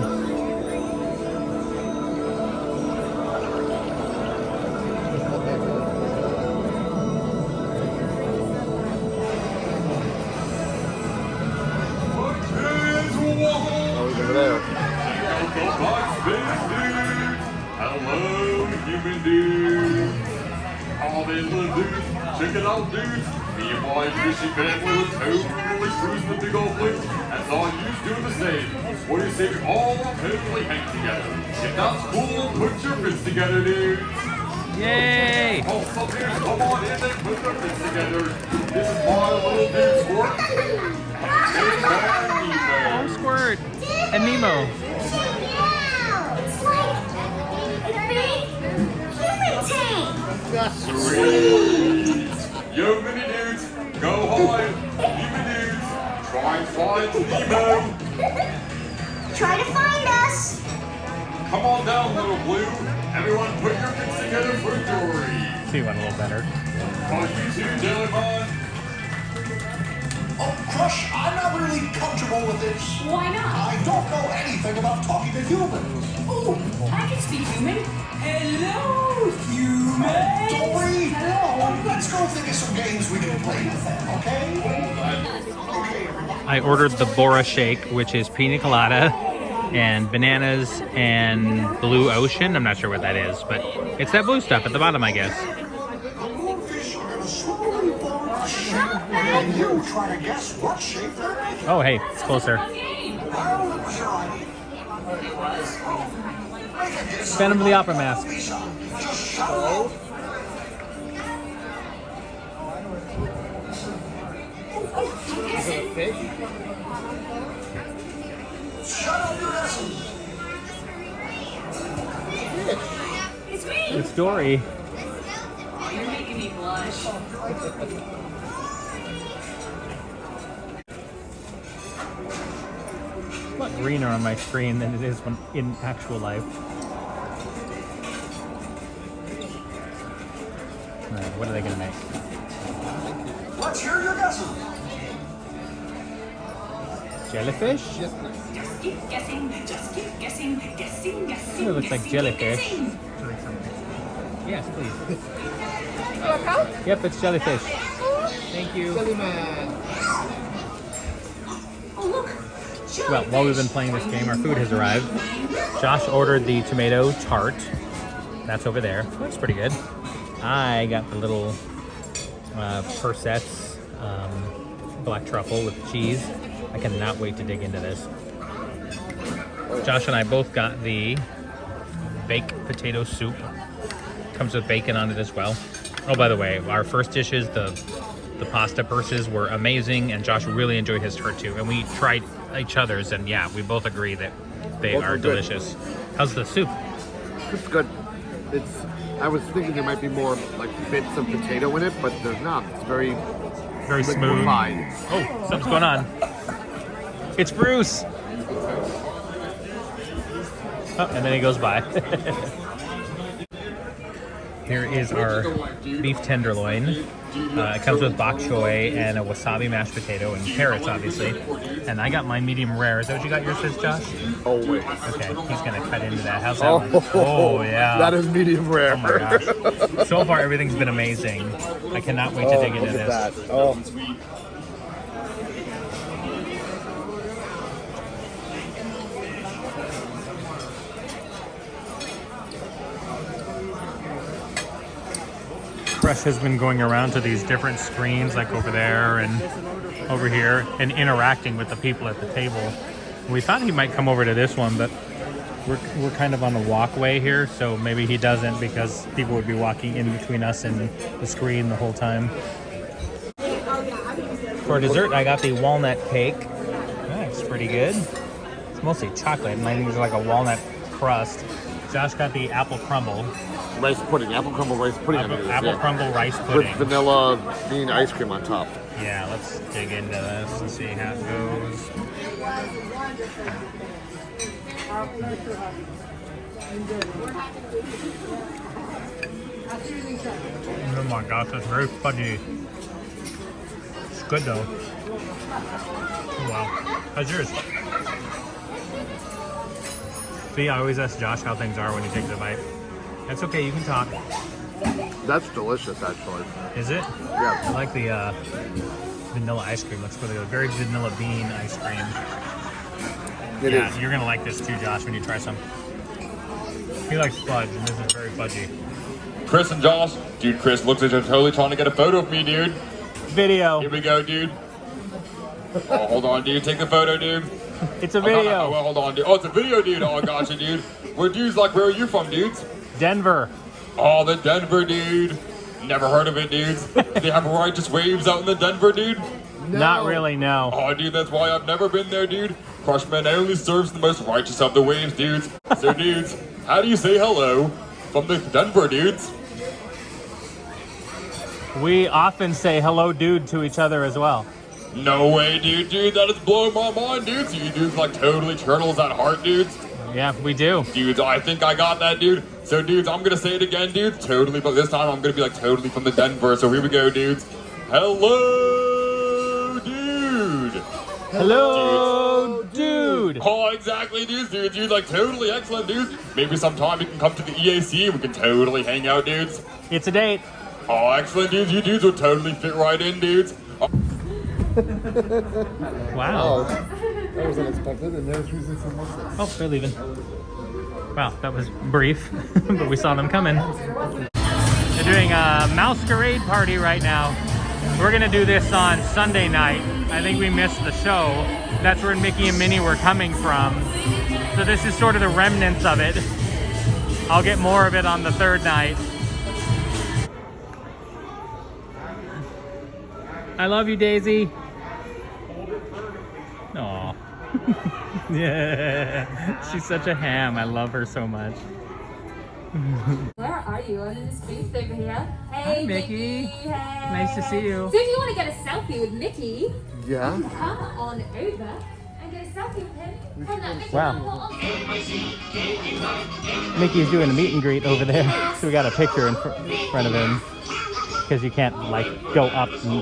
Over there. Hello, human dude. All these little dudes, check it out, dudes. Me and my fishing family was totally cruising the big old fleet. That's all you doing the same. What do you say we all totally hang together? If that's cool, put your fists together, dudes. Yay! Oh, so dudes, come on in and put your fists together. This is my little dude Squirt. Oh, Squirt! And Nemo. It's like a big human tank. Sweet. Yo, mini dudes, go hide. Human dudes, try and find Nemo. Try to find us. Come on down, little blue. Everyone put your fists together for Dory. See one a little better. Oh, you too, Jellyman. Oh, Crush, I'm not really comfortable with this. Why not? I don't know anything about talking to humans. Oh, I can speak human. Hello, human. Dory, Hello. let's go think of some games we can play with them, okay? I ordered the Bora Shake, which is pina colada and bananas and blue ocean. I'm not sure what that is, but it's that blue stuff at the bottom, I guess. Fish are gonna slowly form a shape, and you try to guess what shape they're in. Oh, hey, it's closer. Well, it was your idea. Make a guess. Phantom of the Opera mask. Just shut up. Is it a fish? Shut up your essence. It's me. It's Dory. Oh, you're making me blush. A lot greener on my screen than it is when in actual life. Alright, what are they gonna make? Let's hear your guesses. Jellyfish? Just keep guessing. Just keep guessing. Guessing. Guessing. It looks like guessing, jellyfish. guessing. Yes, please. Yep, it's jellyfish. Thank you. Oh, look. Well, while we've been playing this game, our food has arrived. Josh ordered the tomato tart. That's over there. Looks pretty good. I got the little Perset's black truffle with cheese. I cannot wait to dig into this. Josh and I both got the baked potato soup. Comes with bacon on it as well. Oh, by the way, our first dishes, the pasta purses were amazing, and Josh really enjoyed his tart too. And we tried each other's, and yeah, we both agree that they Both are were good. delicious. How's the soup? It's good. I was thinking there might be more like bits of potato in it, but there's not. It's very Smooth. liquefied. Oh, something's going on. It's Bruce. Oh, and then he goes by. Here is our beef tenderloin. It comes with bok choy and a wasabi mashed potato and carrots, obviously. And I got mine medium rare. Is that what you got yours with, Josh? Oh wait. Okay, he's gonna cut into that. How's that one? Oh, yeah. That is medium rare. Oh my gosh. So far, everything's been amazing. I cannot wait to dig into look at this. that. Oh. Crush has been going around to these different screens, like over there and over here, and interacting with the people at the table. We thought he might come over to this one, but we're kind of on a walkway here, so maybe he doesn't because people would be walking in between us and the screen the whole time. For dessert, I got the walnut cake. That's pretty good. It's mostly chocolate, and I think there's like a walnut crust. Josh got the apple crumble. Rice pudding, apple crumble rice pudding. Apple crumble rice with pudding. vanilla bean ice cream on top. Yeah, let's dig into this and see how it goes. Oh my gosh, it's very fudgy. It's good though. Wow. How's yours? See, I always ask Josh how things are when he takes a bite. That's okay, you can talk. That's delicious, actually. Is it? Yeah. I like the vanilla ice cream. Looks really good. Very vanilla bean ice cream. It is. You're gonna like this too, Josh, when you try some. He likes fudge, and this is very fudgy. Chris and Josh. Dude, Chris looks like they're totally trying to get a photo of me, dude. Video. Here we go, dude. Oh, hold on, dude. Take the photo, dude. It's a video. Oh, well, hold on, dude. Oh, it's a video, dude. Oh, gotcha, dude. Where are you from, dudes? Denver. Oh, the Denver, dude. Never heard of it, dudes. They have righteous waves out in the Denver, dude. No. Not really, no. Oh, dude, that's why I've never been there, dude. Crushman only serves the most righteous of the waves, dudes. So, dudes, how do you say hello from the Denver, dudes? We often say hello, dude, to each other as well. No way, dude. That is blowing my mind, dude. So you dudes like totally turtles at heart, dudes? Yeah, we do. Dudes, I think I got that, dude. So, dudes, I'm gonna say it again, dudes. Totally, but this time I'm gonna be like totally from the Denver. So here we go, dudes. Hello, dude. Hello, dude. Oh, exactly, dudes. Dudes, like totally excellent, dudes. Maybe sometime you can come to the EAC and we can totally hang out, dudes. It's a date. Oh, excellent, dudes. You dudes would totally fit right in, dudes. Oh. Wow. That was unexpected, and there's reason for most of Oh, they're leaving. Wow, that was brief, but we saw them coming. They're doing a masquerade party right now. We're gonna do this on Sunday night. I think we missed the show. That's where Mickey and Minnie were coming from. So this is sort of the remnants of it. I'll get more of it on the third night. I love you, Daisy. Aw. Yeah, she's such a ham. I love her so much. Where are you? I'm in this booth over here. Hey, Hi, Mickey. Hey. Nice to see you. So if you want to get a selfie with Mickey, Yeah. come on over and get a selfie with him from that Mickey Wow. Mouse on- Mickey's doing a meet and greet over there, so we got a picture in front of him because you can't like go up and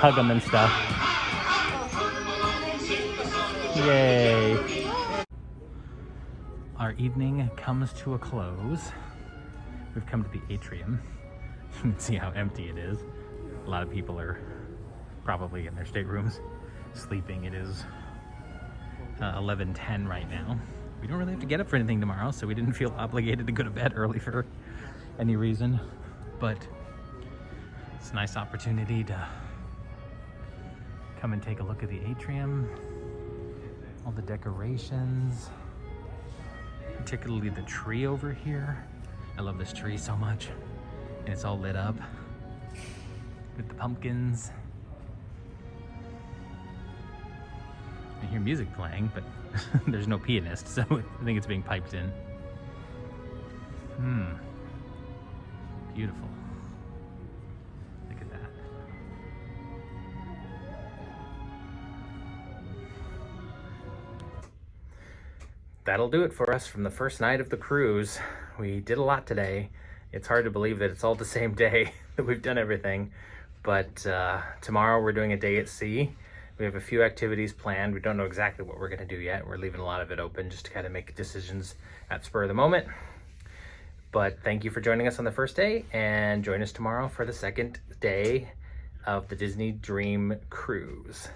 hug him and stuff. Yay! Our evening comes to a close. We've come to the atrium. You can see how empty it is. A lot of people are probably in their staterooms sleeping. It is 11:10 right now. We don't really have to get up for anything tomorrow, so we didn't feel obligated to go to bed early for any reason. But it's a nice opportunity to come and take a look at the atrium, all the decorations, particularly the tree over here. I love this tree so much, and it's all lit up with the pumpkins. I hear music playing, but there's no pianist, so I think it's being piped in. Beautiful. Look at that. That'll do it for us from the first night of the cruise. We did a lot today. It's hard to believe that it's all the same day that we've done everything, but tomorrow we're doing a day at sea. We have a few activities planned. We don't know exactly what we're going to do yet. We're leaving a lot of it open just to kind of make decisions at spur of the moment. But thank you for joining us on the first day, and join us tomorrow for the second day of the Disney Dream Cruise.